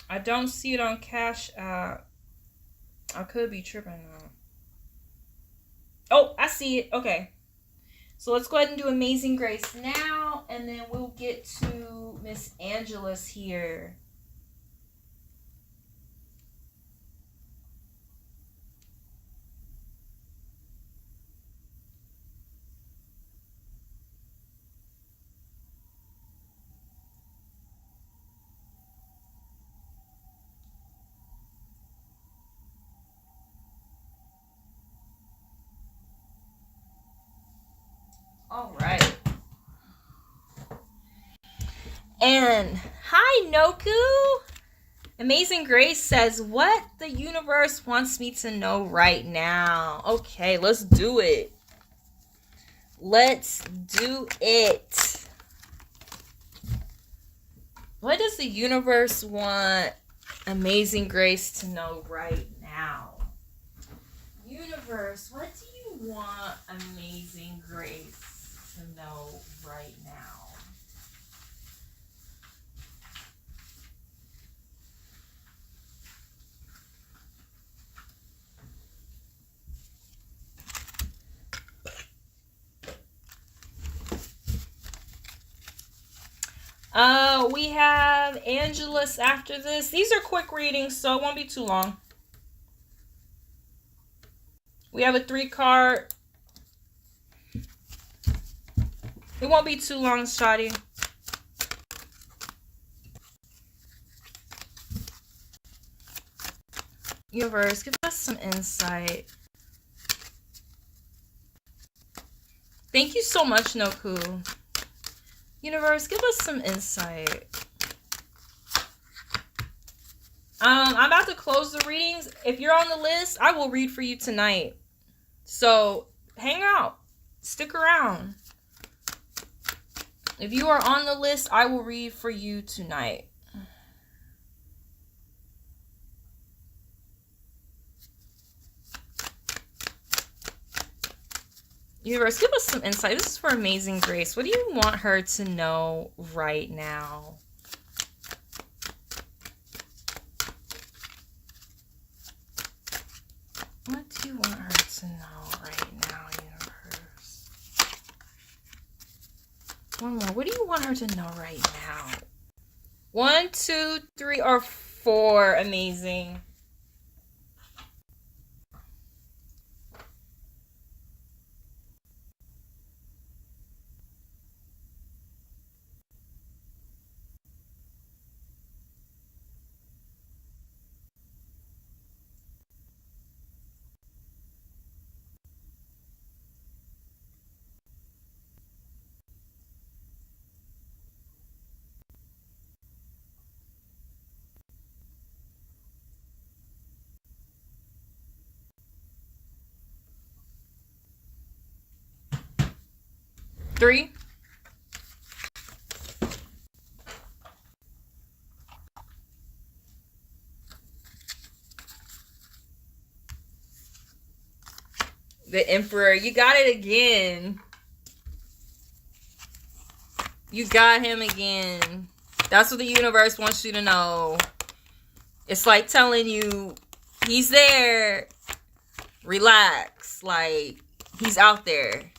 I don't see it on Cash App. I could be tripping now. Oh, I see it. Okay. So let's go ahead and do Amazing Grace now, and then we'll get to Miss Angelus here. All right. And hi, Noku. Amazing Grace says, what the universe wants me to know right now. Okay, let's do it. Let's do it. What does the universe want Amazing Grace to know right now? Universe, what do you want Amazing Grace to know right now? We have Angelus after this. These are quick readings, so it won't be too long. We have a 3-card. It won't be too long, Shadi. Universe, give us some insight. Thank you so much, Noku. Universe, give us some insight. I'm about to close the readings. If you're on the list, I will read for you tonight. So hang out. Stick around. If you are on the list, I will read for you tonight. Universe, give us some insight. This is for Amazing Grace. What do you want her to know right now? What do you want her to know right now, universe? One more. What do you want her to know right now? 1, 2, 3, or 4. Amazing. Three. The Emperor. You got it again. You got him again. That's what the universe wants you to know. It's like telling you he's there. Relax. Like, he's out there.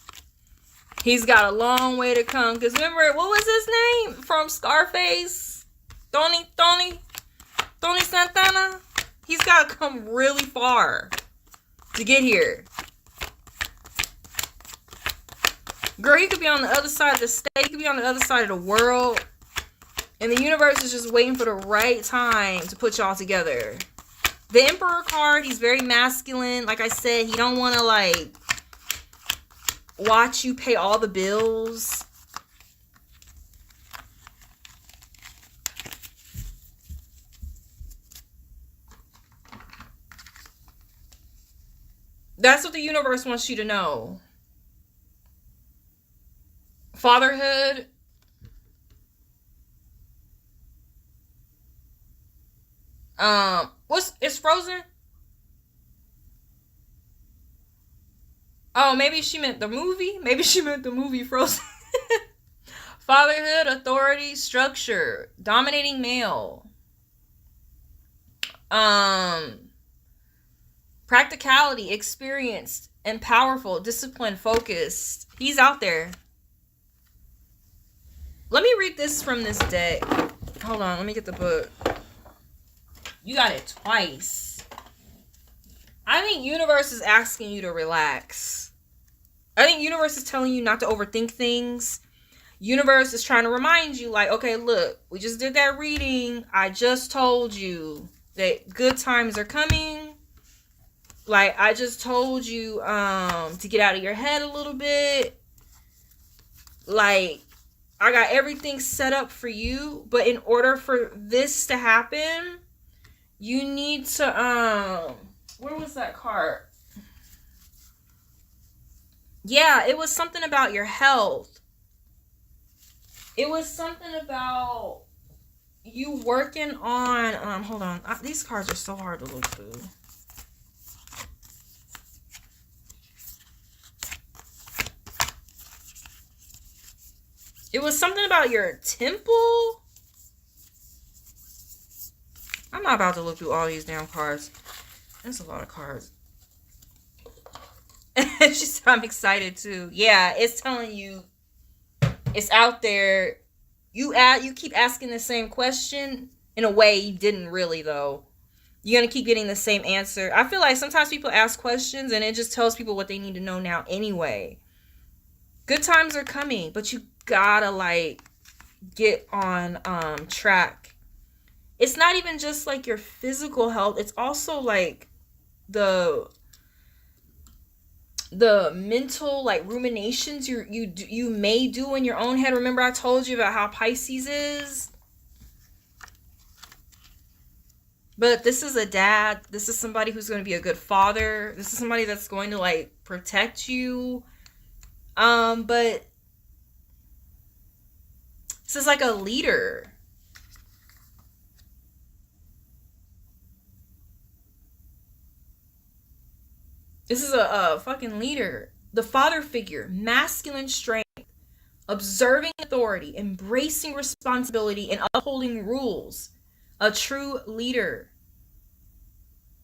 He's got a long way to come. Because remember, what was his name from Scarface? Tony Santana? He's got to come really far to get here. Girl, he could be on the other side of the state. He could be on the other side of the world. And the universe is just waiting for the right time to put y'all together. The Emperor card, he's very masculine. Like I said, he don't want to, like, watch you pay all the bills. That's what the universe wants you to know. Fatherhood. It's Frozen? Oh, maybe she meant the movie? Maybe she meant the movie Frozen. Fatherhood, authority, structure, dominating male. Practicality, experienced and powerful, disciplined, focused. He's out there. Let me read this from this deck. Hold on, let me get the book. You got it twice. I think universe is asking you to relax. I think universe is telling you not to overthink things. Universe is trying to remind you, like, okay, look, we just did that reading. I just told you that good times are coming. Like, I just told you to get out of your head a little bit. Like, I got everything set up for you. But in order for this to happen, you need to, where was that card? Yeah, it was something about your health. It was something about you working on, hold on. These cards are so hard to look through. It was something about your temple. I'm not about to look through all these damn cards. There's a lot of cards. She said, I'm excited too. Yeah, it's telling you it's out there. You keep asking the same question. In a way, you didn't really, though. You're going to keep getting the same answer. I feel like sometimes people ask questions and it just tells people what they need to know now anyway. Good times are coming, but you gotta, like, get on track. It's not even just like your physical health. It's also like the mental, like, ruminations you may do in your own head. Remember I told you about how Pisces is? But this is a dad. This is somebody who's going to be a good father. This is somebody that's going to, like, protect you. But this is like a leader. This is a fucking leader. The father figure, masculine strength, observing authority, embracing responsibility, and upholding rules. A true leader.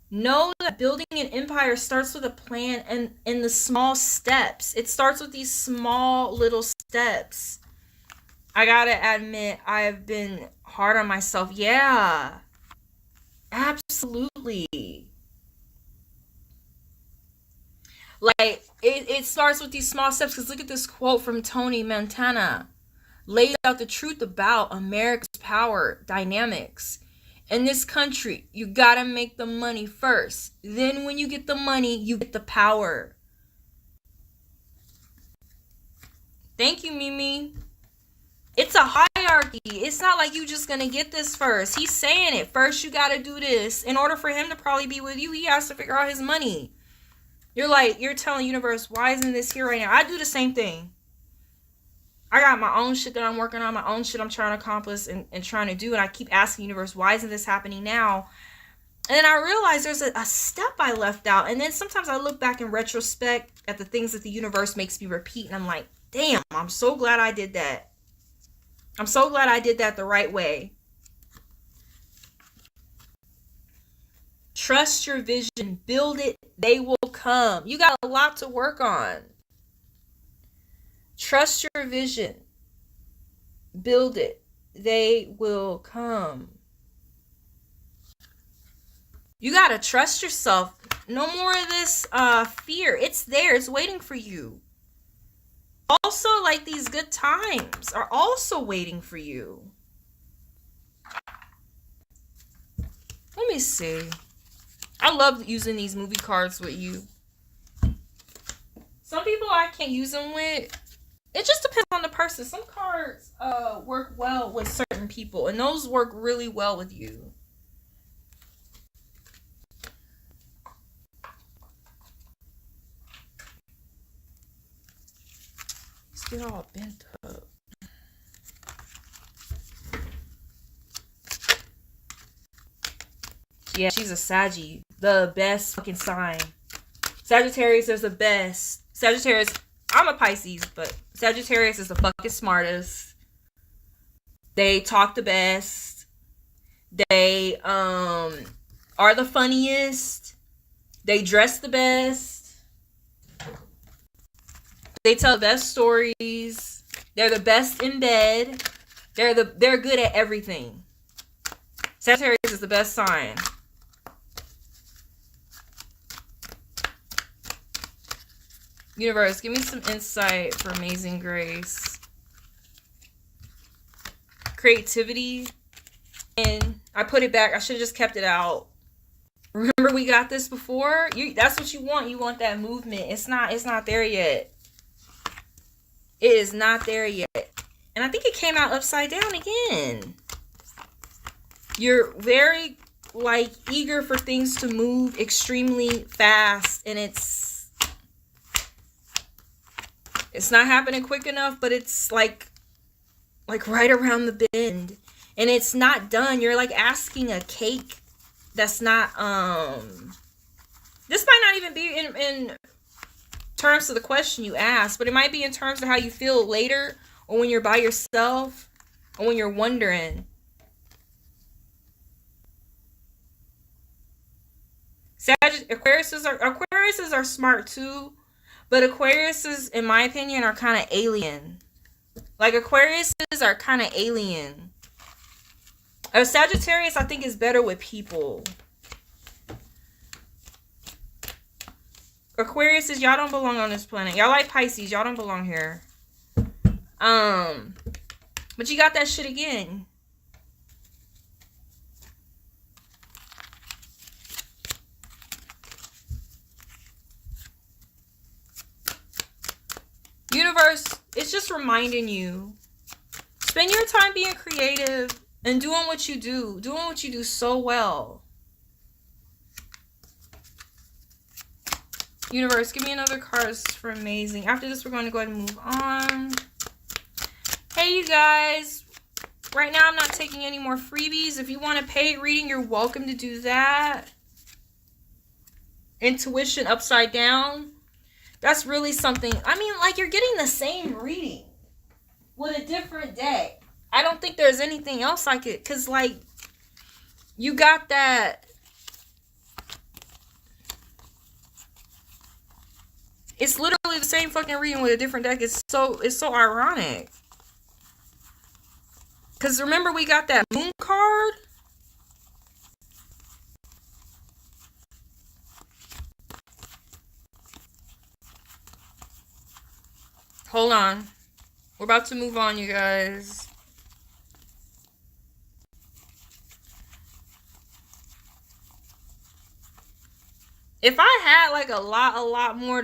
Know that building an empire starts with a plan and in the small steps. It starts with these small little steps. I gotta admit, I've been hard on myself. Yeah. Absolutely. Like, it starts with these small steps. Because look at this quote from Tony Montana. Laid out the truth about America's power dynamics. In this country, you gotta make the money first. Then when you get the money, you get the power. Thank you, Mimi. It's a hierarchy. It's not like you just gonna get this first. He's saying it. First, you gotta do this. In order for him to probably be with you, he has to figure out his money. You're telling universe, why isn't this here right now? I do the same thing. I got my own shit that I'm working on, my own shit I'm trying to accomplish and trying to do. And I keep asking universe, why isn't this happening now? And then I realize there's a step I left out. And then sometimes I look back in retrospect at the things that the universe makes me repeat. And I'm like, damn, I'm so glad I did that. I'm so glad I did that the right way. Trust your vision. Build it. They will come. You got a lot to work on. Trust your vision. Build it. They will come. You got to trust yourself. No more of this fear. It's there. It's waiting for you. Also, like, these good times are also waiting for you. Let me see. I love using these movie cards with you. Some people I can't use them with. It just depends on the person. Some cards work well with certain people, and those work really well with you. Let's get all bent up. Yeah, she's a Saggy. The best fucking sign. Sagittarius is the best. Sagittarius, I'm a Pisces, but Sagittarius is the fucking smartest. They talk the best. They are the funniest. They dress the best. They tell the best stories. They're the best in bed. They're good at everything. Sagittarius is the best sign. Universe, give me some insight for Amazing Grace. Creativity. And I put it back. I should have just kept it out. Remember we got this before? That's what you want. You want that movement. It's not there yet. It is not there yet. And I think it came out upside down again. You're very, like, eager for things to move extremely fast, and it's not happening quick enough, but it's like right around the bend, and it's not done. You're like asking a cake that's not this might not even be in terms of the question you asked, but it might be in terms of how you feel later, or when you're by yourself, or when you're wondering. Aquariuses are smart too, but Aquariuses, in my opinion, are kind of alien. Like, Aquariuses are kind of alien. A Sagittarius, I think, is better with people. Aquariuses, y'all don't belong on this planet. Y'all like Pisces, y'all don't belong here. But you got that shit again. Universe, it's just reminding you. Spend your time being creative and doing what you do. Doing what you do so well. Universe, give me another card for Amazing. After this, we're going to go ahead and move on. Hey, you guys. Right now, I'm not taking any more freebies. If you want a paid reading, you're welcome to do that. Intuition upside down. That's really something. I mean, like, you're getting the same reading with a different day. I don't think there's anything else like it. Because, like, you got that. It's literally the same fucking reading with a different deck. It's so ironic. Because remember, we got that moon card. Hold on. We're about to move on, you guys. If I had like a lot more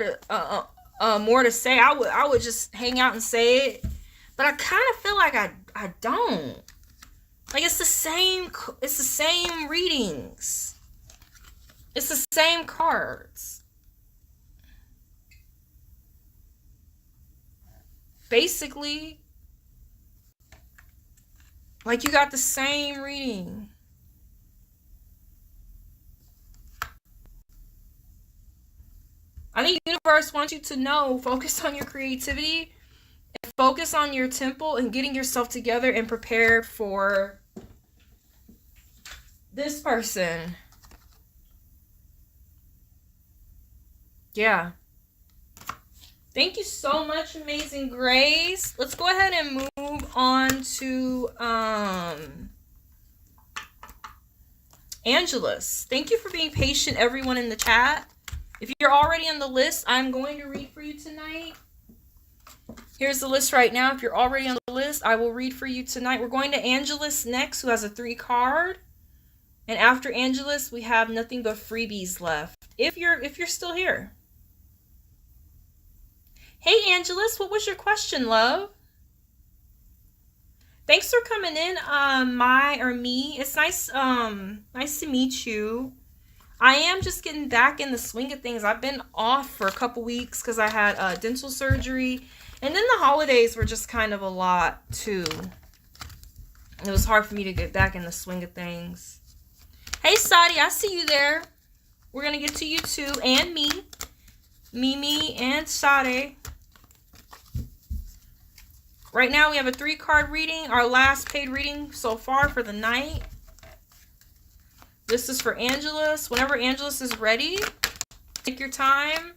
to say, I would just hang out and say it. But I kind of feel like I don't. Like, it's the same readings. It's the same cards. Basically, like, you got the same reading. I think the universe wants you to know, focus on your creativity, and focus on your temple and getting yourself together and prepared for this person. Yeah. Thank you so much, Amazing Grace. Let's go ahead and move on to Angelus. Thank you for being patient, everyone in the chat. If you're already on the list, I'm going to read for you tonight. Here's the list right now. If you're already on the list, I will read for you tonight. We're going to Angelus next, who has a 3 card. And after Angelus, we have nothing but freebies left. If you're still here. Hey Angelus, what was your question, love? Thanks for coming in, me. It's nice to meet you. I am just getting back in the swing of things. I've been off for a couple weeks because I had dental surgery. And then the holidays were just kind of a lot, too. It was hard for me to get back in the swing of things. Hey, Sadi, I see you there. We're going to get to you, too, and me. Mimi and Sade. Right now, we have a 3-card reading. Our last paid reading so far for the night. This is for Angelus. Whenever Angelus is ready, take your time.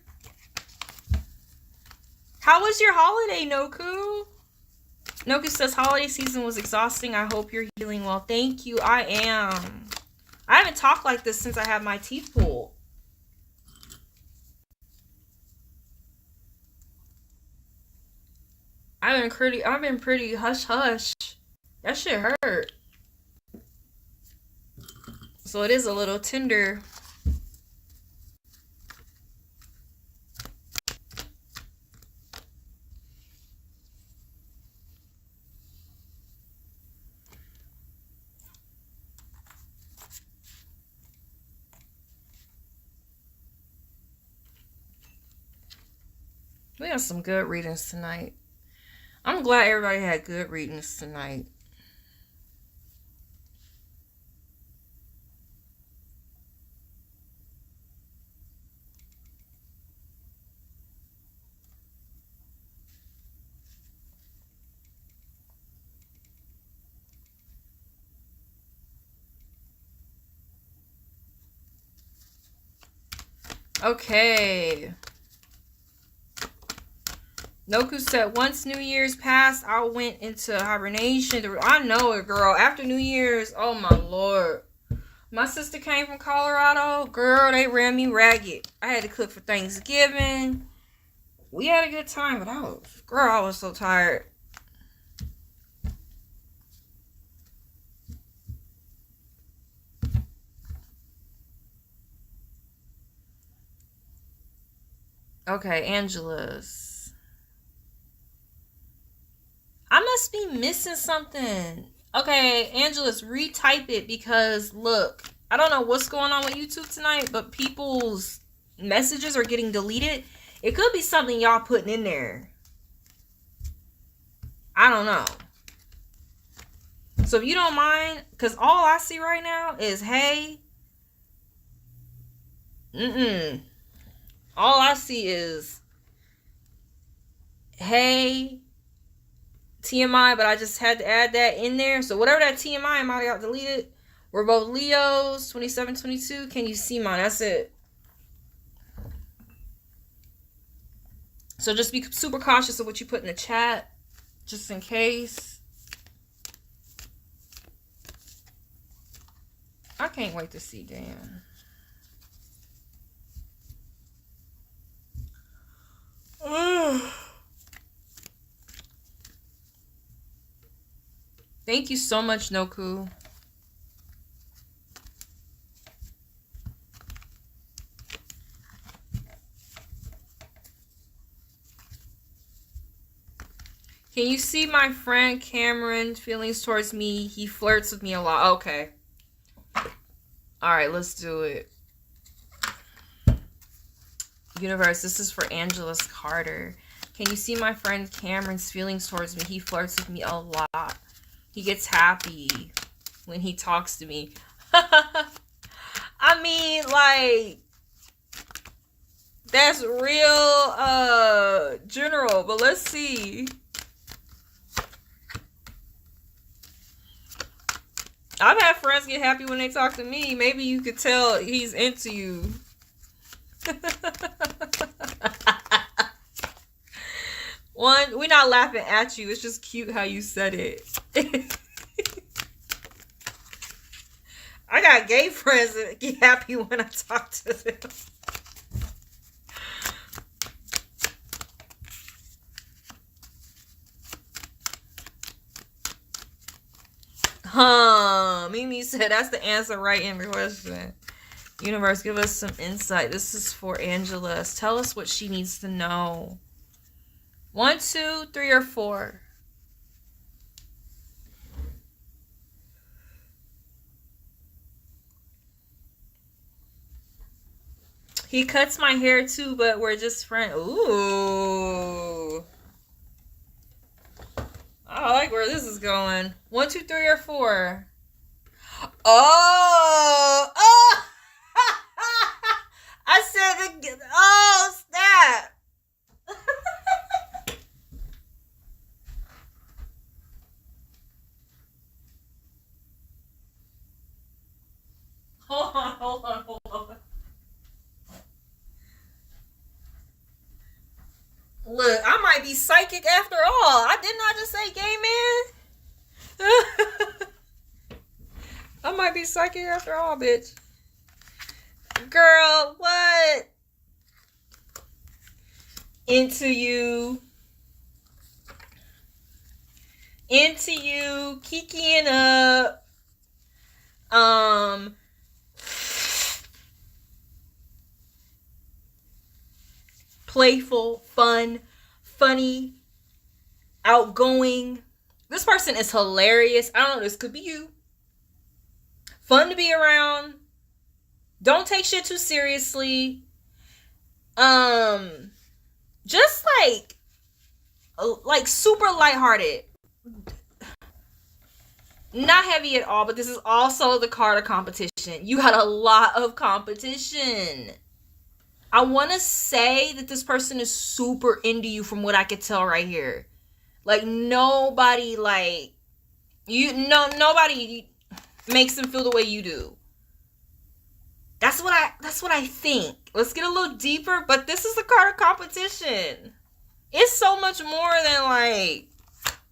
How was your holiday, Noku? Noku says, holiday season was exhausting. I hope you're healing well. Thank you. I am. I haven't talked like this since I had my teeth pulled. I've been pretty hush hush. That shit hurt. So it is a little tender. We have some good readings tonight. I'm glad everybody had good readings tonight. Okay. Noku said, once New Year's passed, I went into hibernation. I know it, girl. After New Year's, oh my Lord. My sister came from Colorado. Girl, they ran me ragged. I had to cook for Thanksgiving. We had a good time, but I was so tired. Okay, Angelus. I must be missing something. Okay, Angelus, retype it because, look, I don't know what's going on with YouTube tonight, but people's messages are getting deleted. It could be something y'all putting in there. I don't know. So if you don't mind, because all I see right now is, hey. All I see is, hey. TMI, but I just had to add that in there. So whatever that TMI might have got deleted. We're both Leos, 27, 22. Can you see mine? That's it. So just be super cautious of what you put in the chat, just in case. I can't wait to see Dan. Thank you so much, Noku. Can you see my friend Cameron's feelings towards me? He flirts with me a lot. Okay. Alright, let's do it. Universe, this is for Angelus Carter. Can you see my friend Cameron's feelings towards me? He flirts with me a lot. He gets happy when he talks to me. I mean, like, that's real general, but let's see. I've had friends get happy when they talk to me. Maybe you could tell he's into you. One, we're not laughing at you. It's just cute how you said it. I got gay friends that get happy when I talk to them. Mimi said that's the answer right in the question. Universe, give us some insight. This is for Angela. Tell us what she needs to know. 1, 2, 3, or 4. He cuts my hair too, but we're just friends. Ooh. I like where this is going. 1, 2, 3, or 4. Oh! Oh! I said the. Oh, snap! Hold on. Look, I might be psychic after all. I did not just say gay man. I might be psychic after all, bitch. Girl, what? Into you, kikiing up. Playful, fun, funny, outgoing. This person is hilarious. I don't know, this could be you. Fun to be around. Don't take shit too seriously. Just like super lighthearted. Not heavy at all, but this is also the card of competition. You got a lot of competition. I want to say that this person is super into you from what I could tell right here. Like nobody nobody makes them feel the way you do. That's what I think. Let's get a little deeper, but this is the card of competition. It's so much more than like,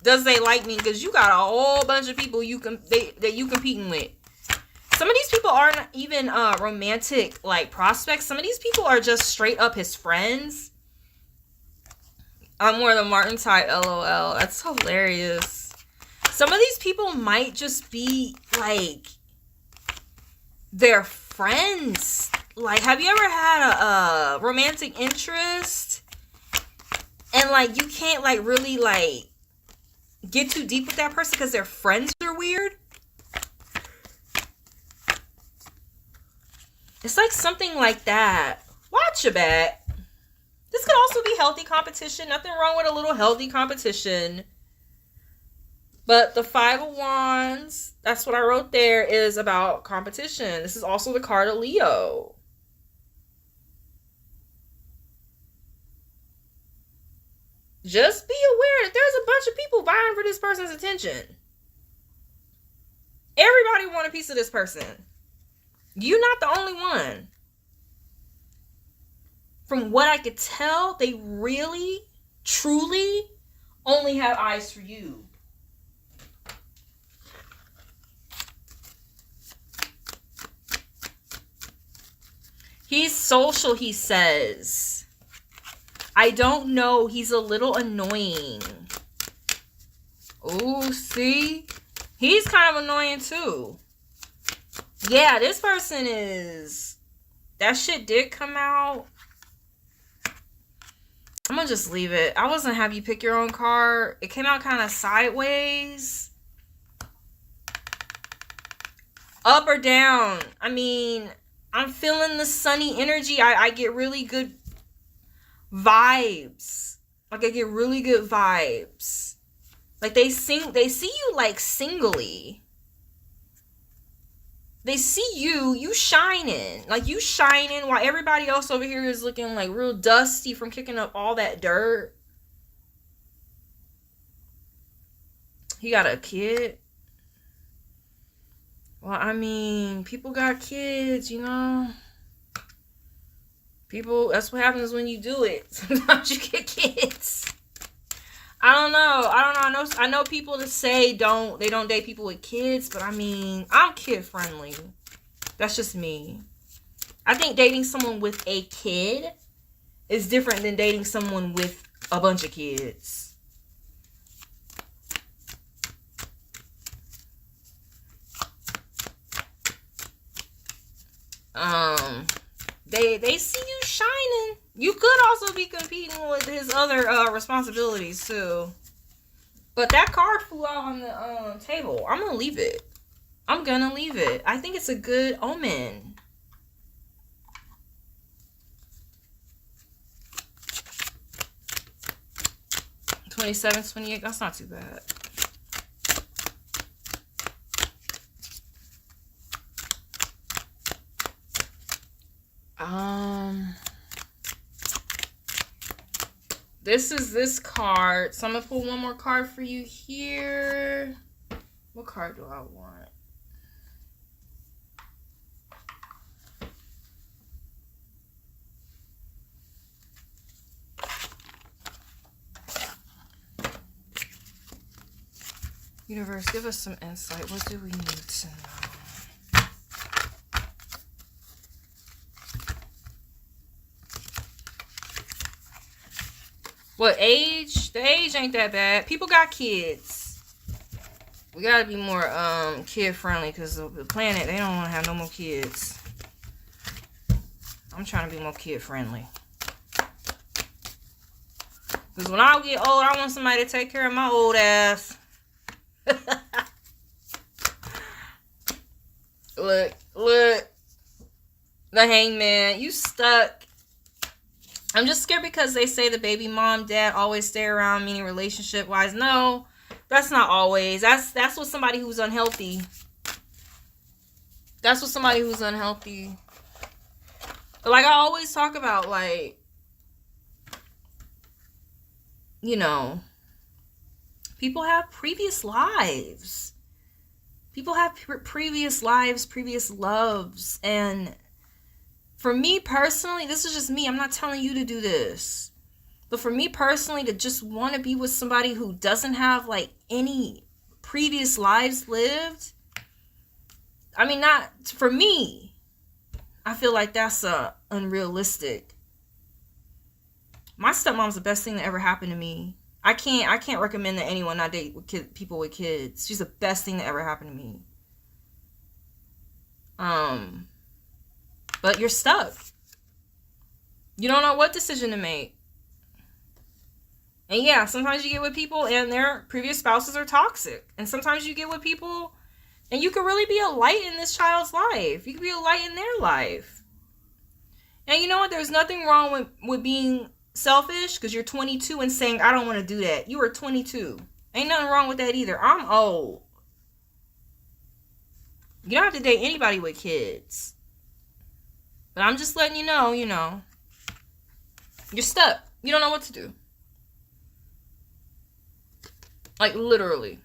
does they like me? Because you got a whole bunch of people that you competing with. Some of these people aren't even romantic like prospects. Some of these people are just straight up his friends. I'm more the Martin type, LOL. That's hilarious. Some of these people might just be like their friends. Like, have you ever had a romantic interest and like you can't like really like get too deep with that person because their friends are weird? It's like something like that. Watch your back. This could also be healthy competition. Nothing wrong with a little healthy competition. But the 5 of Wands, that's what I wrote there, is about competition. This is also the card of Leo. Just be aware that there's a bunch of people vying for this person's attention. Everybody want a piece of this person. You're not the only one. From what I could tell, they really, truly only have eyes for you. He's social, he says. I don't know. He's a little annoying. Oh, see? He's kind of annoying too. Yeah, this person is... That shit did come out. I'm gonna just leave it. I wasn't have you pick your own card. It came out kind of sideways. Up or down. I mean, I'm feeling the sunny energy. I get really good vibes. Like, I get really good vibes. Like, they see you, like, singly. They see you shining. Like, you shining while everybody else over here is looking, like, real dusty from kicking up all that dirt. He got a kid. Well, I mean, people got kids, you know. People, that's what happens when you do it. Sometimes you get kids. I don't know. I know people that say they don't date people with kids, but I mean, I'm kid friendly. That's just me. I think dating someone with a kid is different than dating someone with a bunch of kids. They see you shining. You could also be competing with his other responsibilities too. But that card flew out on the table. I'm gonna leave it. I think it's a good omen. $27, $28. That's not too bad. This is this card. So I'm gonna pull one more card for you here. What card do I want? Universe, give us some insight. What do we need to know? What age? The age ain't that bad. People got kids. We gotta be more kid friendly because the planet, they don't want to have no more kids. I'm trying to be more kid friendly. Because when I get old, I want somebody to take care of my old ass. Look. The Hangman, you stuck. I'm just scared because they say the baby mom, dad always stay around, meaning relationship wise. No, that's not always. That's what somebody who's unhealthy. That's what somebody who's unhealthy. But like I always talk about, like, you know, people have previous lives. People have previous lives, previous loves. And for me personally, this is just me. I'm not telling you to do this. But for me personally, to just want to be with somebody who doesn't have, like, any previous lives lived. I mean, not for me. I feel like that's unrealistic. My stepmom's the best thing that ever happened to me. I can't recommend that anyone not date with people with kids. She's the best thing that ever happened to me. But you're stuck. You don't know what decision to make. And yeah, sometimes you get with people and their previous spouses are toxic. And sometimes you get with people and you can really be a light in this child's life. You can be a light in their life. And you know what? There's nothing wrong with being selfish because you're 22 and saying, I don't want to do that. You are 22. Ain't nothing wrong with that either. I'm old. You don't have to date anybody with kids. But I'm just letting you know, you're stuck. You don't know what to do. Like, literally.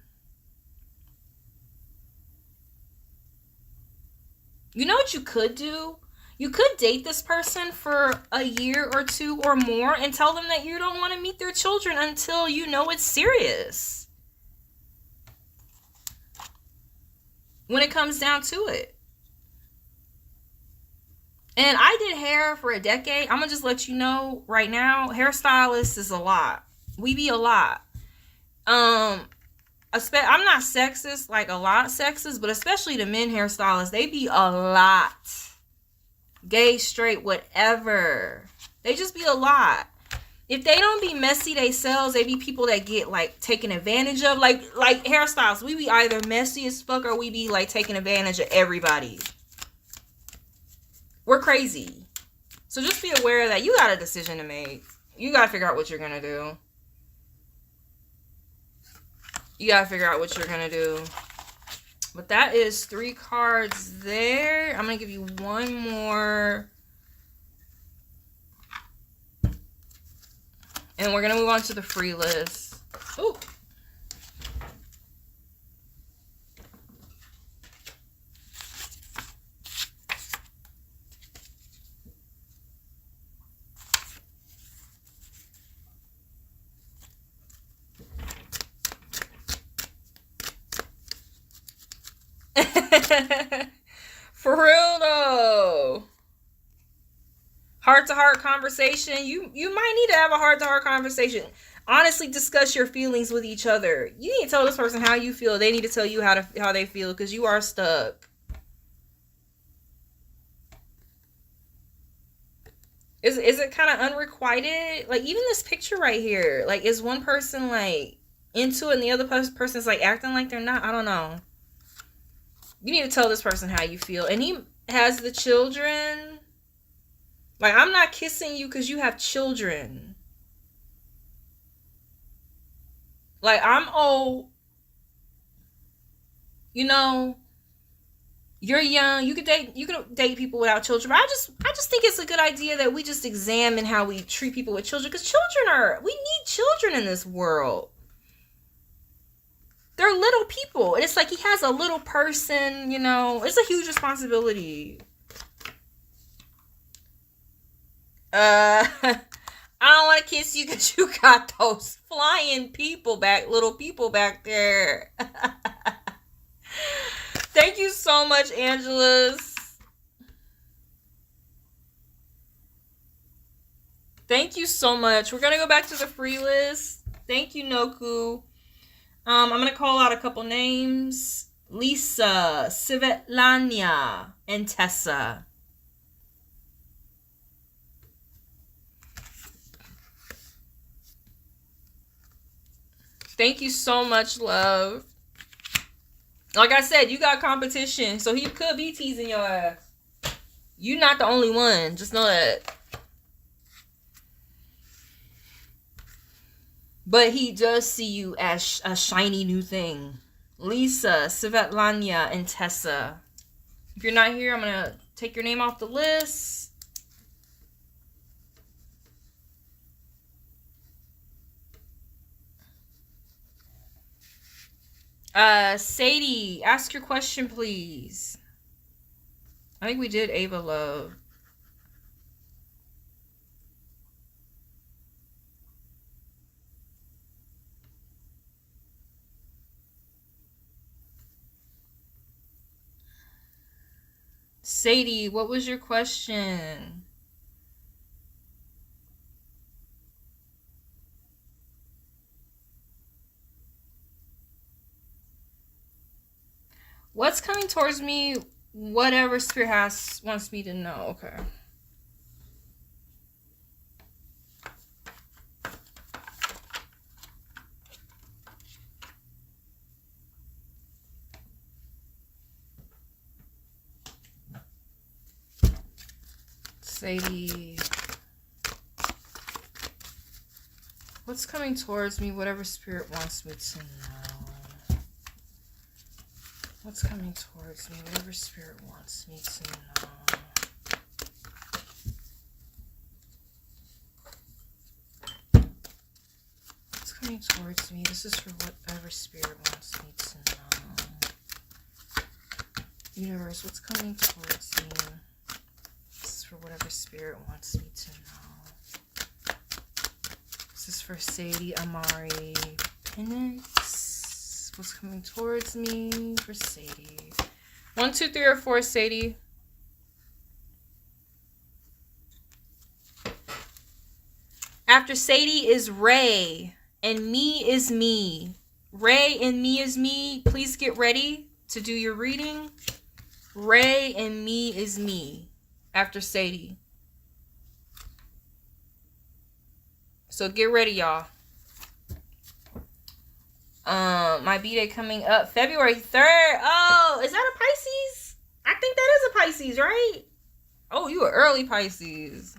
You know what you could do? You could date this person for a year or two or more and tell them that you don't want to meet their children until you know it's serious. When it comes down to it. And I did hair for a decade. I'm going to just let you know right now, hairstylist is a lot. We be a lot. I'm not sexist, like a lot sexist, but especially the men hairstylists, they be a lot. Gay, straight, whatever. They just be a lot. If they don't be messy themselves, they be people that get, like, taken advantage of. Like hairstylists, we be either messy as fuck or we be, like, taking advantage of everybody. We're crazy. So just be aware of that. You got a decision to make. You got to figure out what you're going to do. You got to figure out what you're going to do. But that is 3 cards there. I'm going to give you one more. And we're going to move on to the free list. Ooh. Heart-to-heart conversation. You might need to have a heart-to-heart conversation. Honestly, discuss your feelings with each other. You need to tell this person how you feel. They need to tell you how they feel, because you are stuck. Is it kind of unrequited? Like, even this picture right here. Like, is one person, like, into it and the other person's, like, acting like they're not? I don't know. You need to tell this person how you feel. And he has the children. Like, I'm not kissing you because you have children. Like, I'm old. You know, you're young. You could date people without children. But I just think it's a good idea that we just examine how we treat people with children, because we need children in this world. They're little people. And it's like he has a little person, you know. It's a huge responsibility. I don't want to kiss you because you got those flying little people back there. Thank you so much, Angelus. Thank you so much. We're going to go back to the free list. Thank you, Noku. I'm going to call out a couple names. Lisa, Svetlana, and Tessa. Thank you so much, love. Like I said, you got competition, so he could be teasing your ass. You're not the only one. Just know that. But he does see you as a shiny new thing. Lisa, Svetlana, and Tessa. If you're not here, I'm going to take your name off the list. Sadie, ask your question, please. I think we did Ava Love. Sadie, what was your question? What's coming towards me? Whatever Spirit wants me to know. Okay. Sadie. What's coming towards me? Whatever Spirit wants me to know. What's coming towards me? Whatever Spirit wants me to know. What's coming towards me? This is for whatever Spirit wants me to know. Universe, what's coming towards me? This is for whatever Spirit wants me to know. This is for Sadie Amari Penix. What's coming towards me for Sadie? 1, 2, 3, or 4, Sadie. After Sadie is Ray, and me is me. Ray and me is me. Please get ready to do your reading. Ray and me is me. After Sadie. So get ready, y'all. My B-Day coming up February 3rd. Oh, is that a Pisces? I think that is a Pisces, right? Oh, you are early Pisces.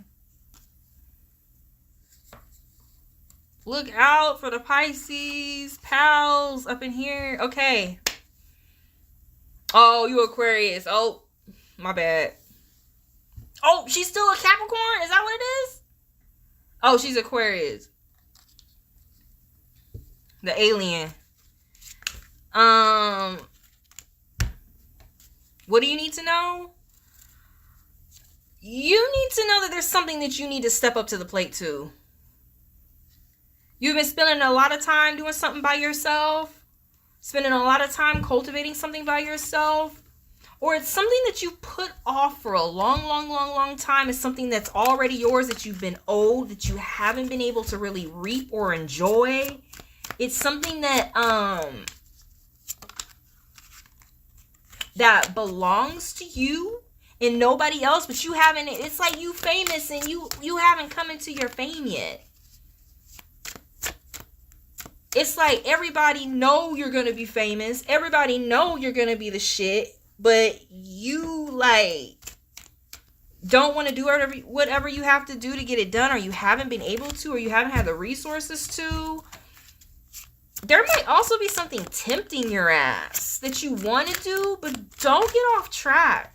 Look out for the Pisces pals up in here. Okay. Oh, you Aquarius. Oh, my bad. Oh, she's still a Capricorn? Is that what it is? Oh, she's Aquarius. The alien. What do you need to know? You need to know that there's something that you need to step up to the plate to. You've been spending a lot of time doing something by yourself. Spending a lot of time cultivating something by yourself. or it's something that you put off for a long time. It's something that's already yours, that you've been owed, that you haven't been able to really reap or enjoy. It's something that that belongs to you and nobody else, but you haven't, it's like you famous and you haven't come into your fame yet. It's like everybody know you're gonna be famous, everybody know you're gonna be the shit, but you like don't want to do whatever you have to do to get it done, or you haven't been able to, or you haven't had the resources to. There might also be something tempting your ass that you want to do, but don't get off track.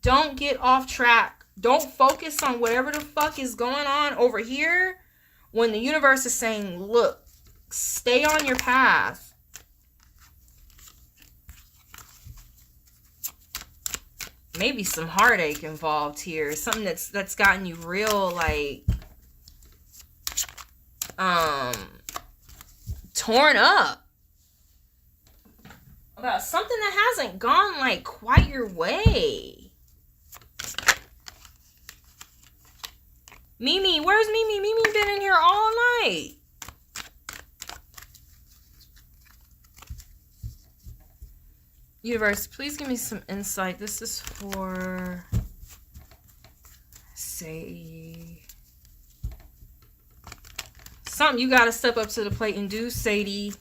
Don't get off track. Don't focus on whatever the fuck is going on over here when the universe is saying, look, stay on your path. Maybe some heartache involved here. Something that's gotten you real, like, torn up about something that hasn't gone like quite your way. Mimi, where's Mimi? Mimi been in here all night. Universe, please give me some insight. This is for Sadie. Something you gotta step up to the plate and do, Sadie.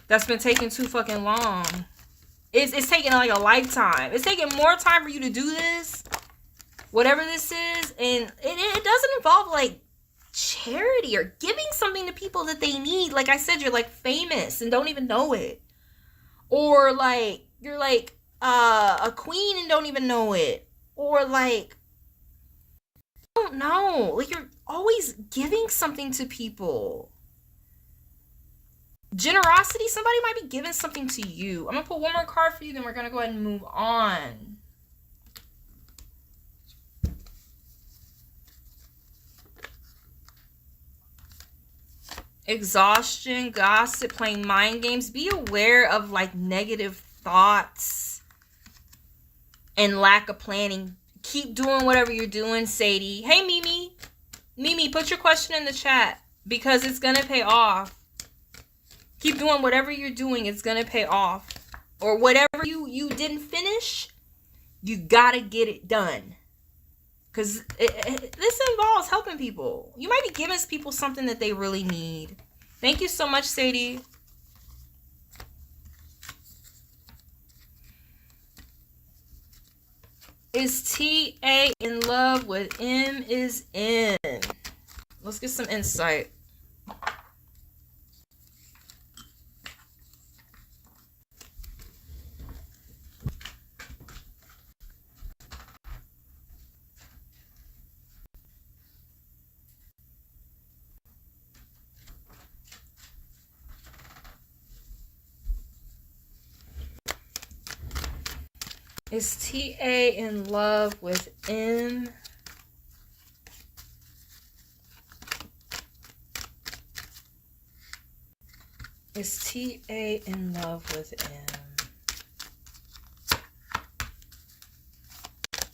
That's been taking too fucking long. It's taking like a lifetime. It's taking more time for you to do this, whatever this is, and it doesn't involve like charity or giving something to people that they need. Like I said, you're like famous and don't even know it. Or like you're like a queen and don't even know it. Or like, I don't know. Like you're always giving something to people. Generosity, somebody might be giving something to you. I'm gonna put one more card for you, then we're gonna go ahead and move on. Exhaustion, gossip, playing mind games. Be aware of like negative thoughts and lack of planning. Keep doing whatever you're doing, Sadie. Hey, Mimi. Mimi, put your question in the chat because it's going to pay off. Keep doing whatever you're doing. It's going to pay off. Or whatever you didn't finish, you got to get it done. Because this involves helping people. You might be giving people something that they really need. Thank you so much, Sadie. Is T.A. in love with M is N? Let's get some insight. Is T.A. in love with M? Is T.A. in love with M?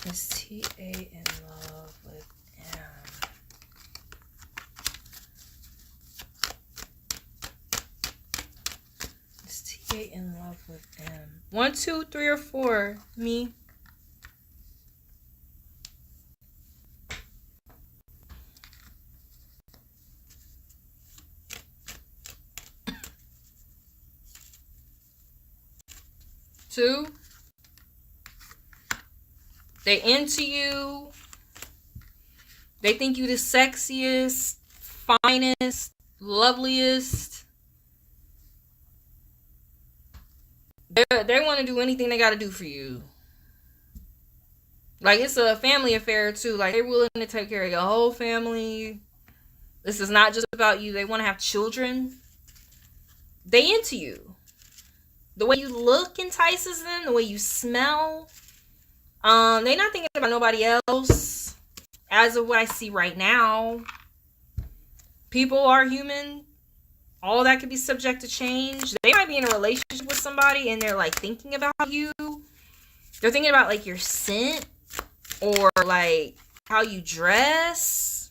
Is T.A. in love with M? Is T.A. in love with M? 1, 2, 3, or 4. Me. Two. They into you. They think you the sexiest, finest, loveliest. They want to do anything they got to do for you. Like, it's a family affair, too. Like, they're willing to take care of your whole family. This is not just about you. They want to have children. They into you. The way you look entices them. The way you smell. They're not thinking about nobody else. As of what I see right now. People are human. All that could be subject to change. They might be in a relationship with somebody and they're like thinking about you. They're thinking about like your scent or like how you dress.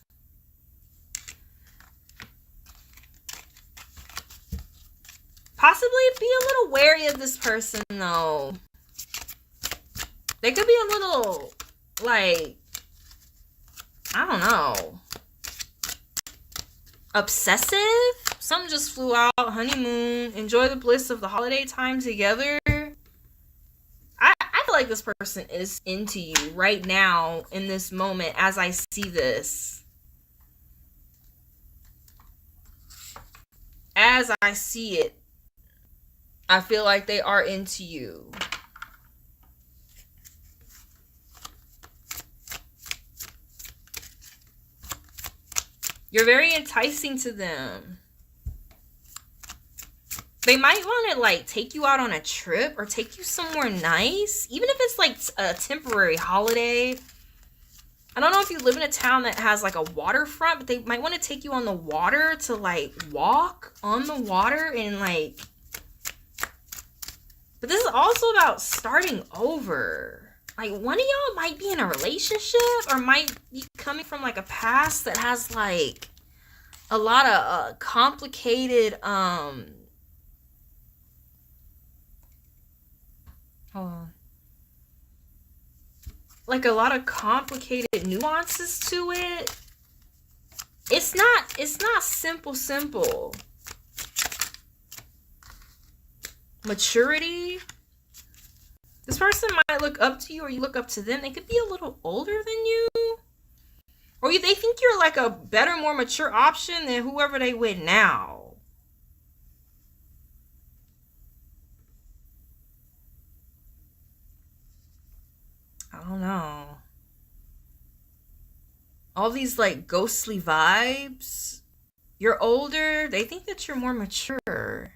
Possibly be a little wary of this person though. They could be a little like, I don't know, obsessive. Some just flew out, honeymoon, enjoy the bliss of the holiday time together. I feel like this person is into you right now in this moment as I see this. As I see it, I feel like they are into you. You're very enticing to them. They might want to like take you out on a trip or take you somewhere nice, even if it's like a temporary holiday. I don't know if you live in a town that has like a waterfront, but they might want to take you on the water to like walk on the water and like. But this is also about starting over. Like one of y'all might be in a relationship or might be coming from like a past that has like a lot of complicated hold on. Like a lot of complicated nuances to it. It's not simple. Maturity. This person might look up to you or you look up to them. They could be a little older than you. Or they think you're like a better, more mature option than whoever they with now. I don't know. All these like ghostly vibes. You're older. They think that you're more mature.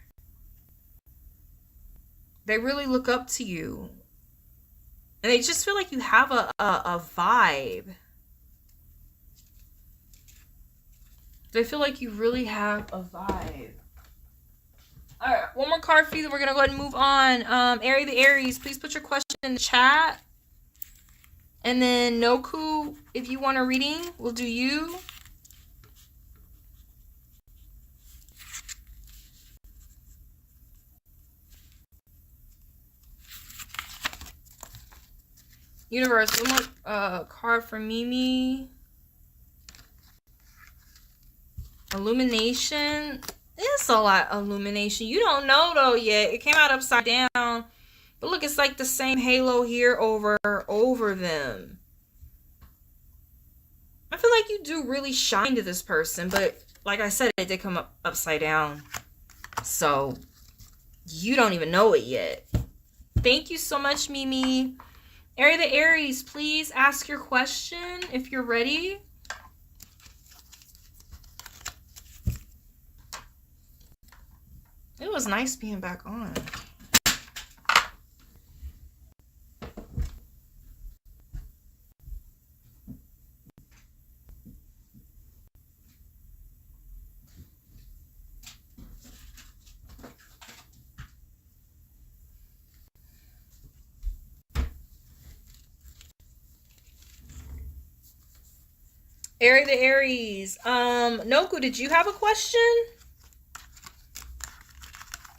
They really look up to you. And they just feel like you have a vibe. They feel like you really have a vibe. Alright, one more card for you, then we're going to go ahead and move on. Aries the Aries, please put your question in the chat. And then Noku, if you want a reading, we'll do you. Universe, one more card for Mimi. Illumination. It's a lot of illumination. You don't know though yet. It came out upside down. But look, it's like the same halo here over them. I feel like you do really shine to this person. But like I said, it did come up upside down. So you don't even know it yet. Thank you so much, Mimi. Aries the Aries, please ask your question if you're ready. It was nice being back on. Aries the Aries. Noku, did you have a question?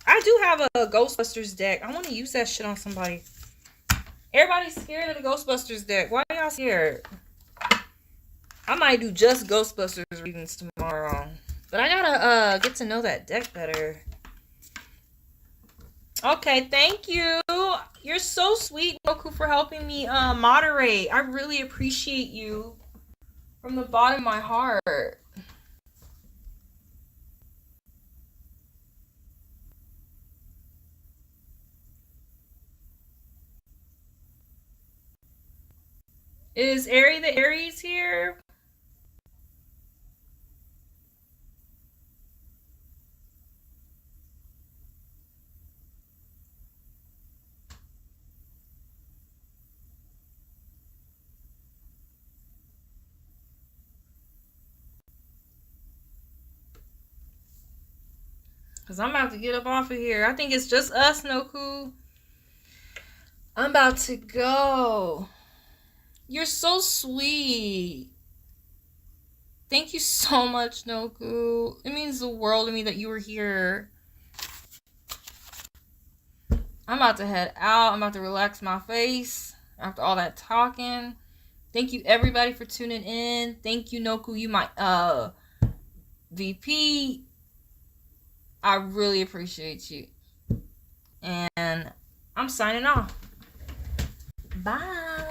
I do have a Ghostbusters deck. I want to use that shit on somebody. Everybody's scared of the Ghostbusters deck. Why are y'all scared? I might do just Ghostbusters readings tomorrow. But I gotta get to know that deck better. Okay, thank you. You're so sweet, Noku, for helping me moderate. I really appreciate you from the bottom of my heart. Is Aries the Aries here? Because I'm about to get up off of here. I think it's just us, Noku. I'm about to go. You're so sweet. Thank you so much, Noku. It means the world to me that you were here. I'm about to head out. I'm about to relax my face after all that talking. Thank you everybody for tuning in. Thank you, Noku. You my VP. I really appreciate you. And I'm signing off. Bye.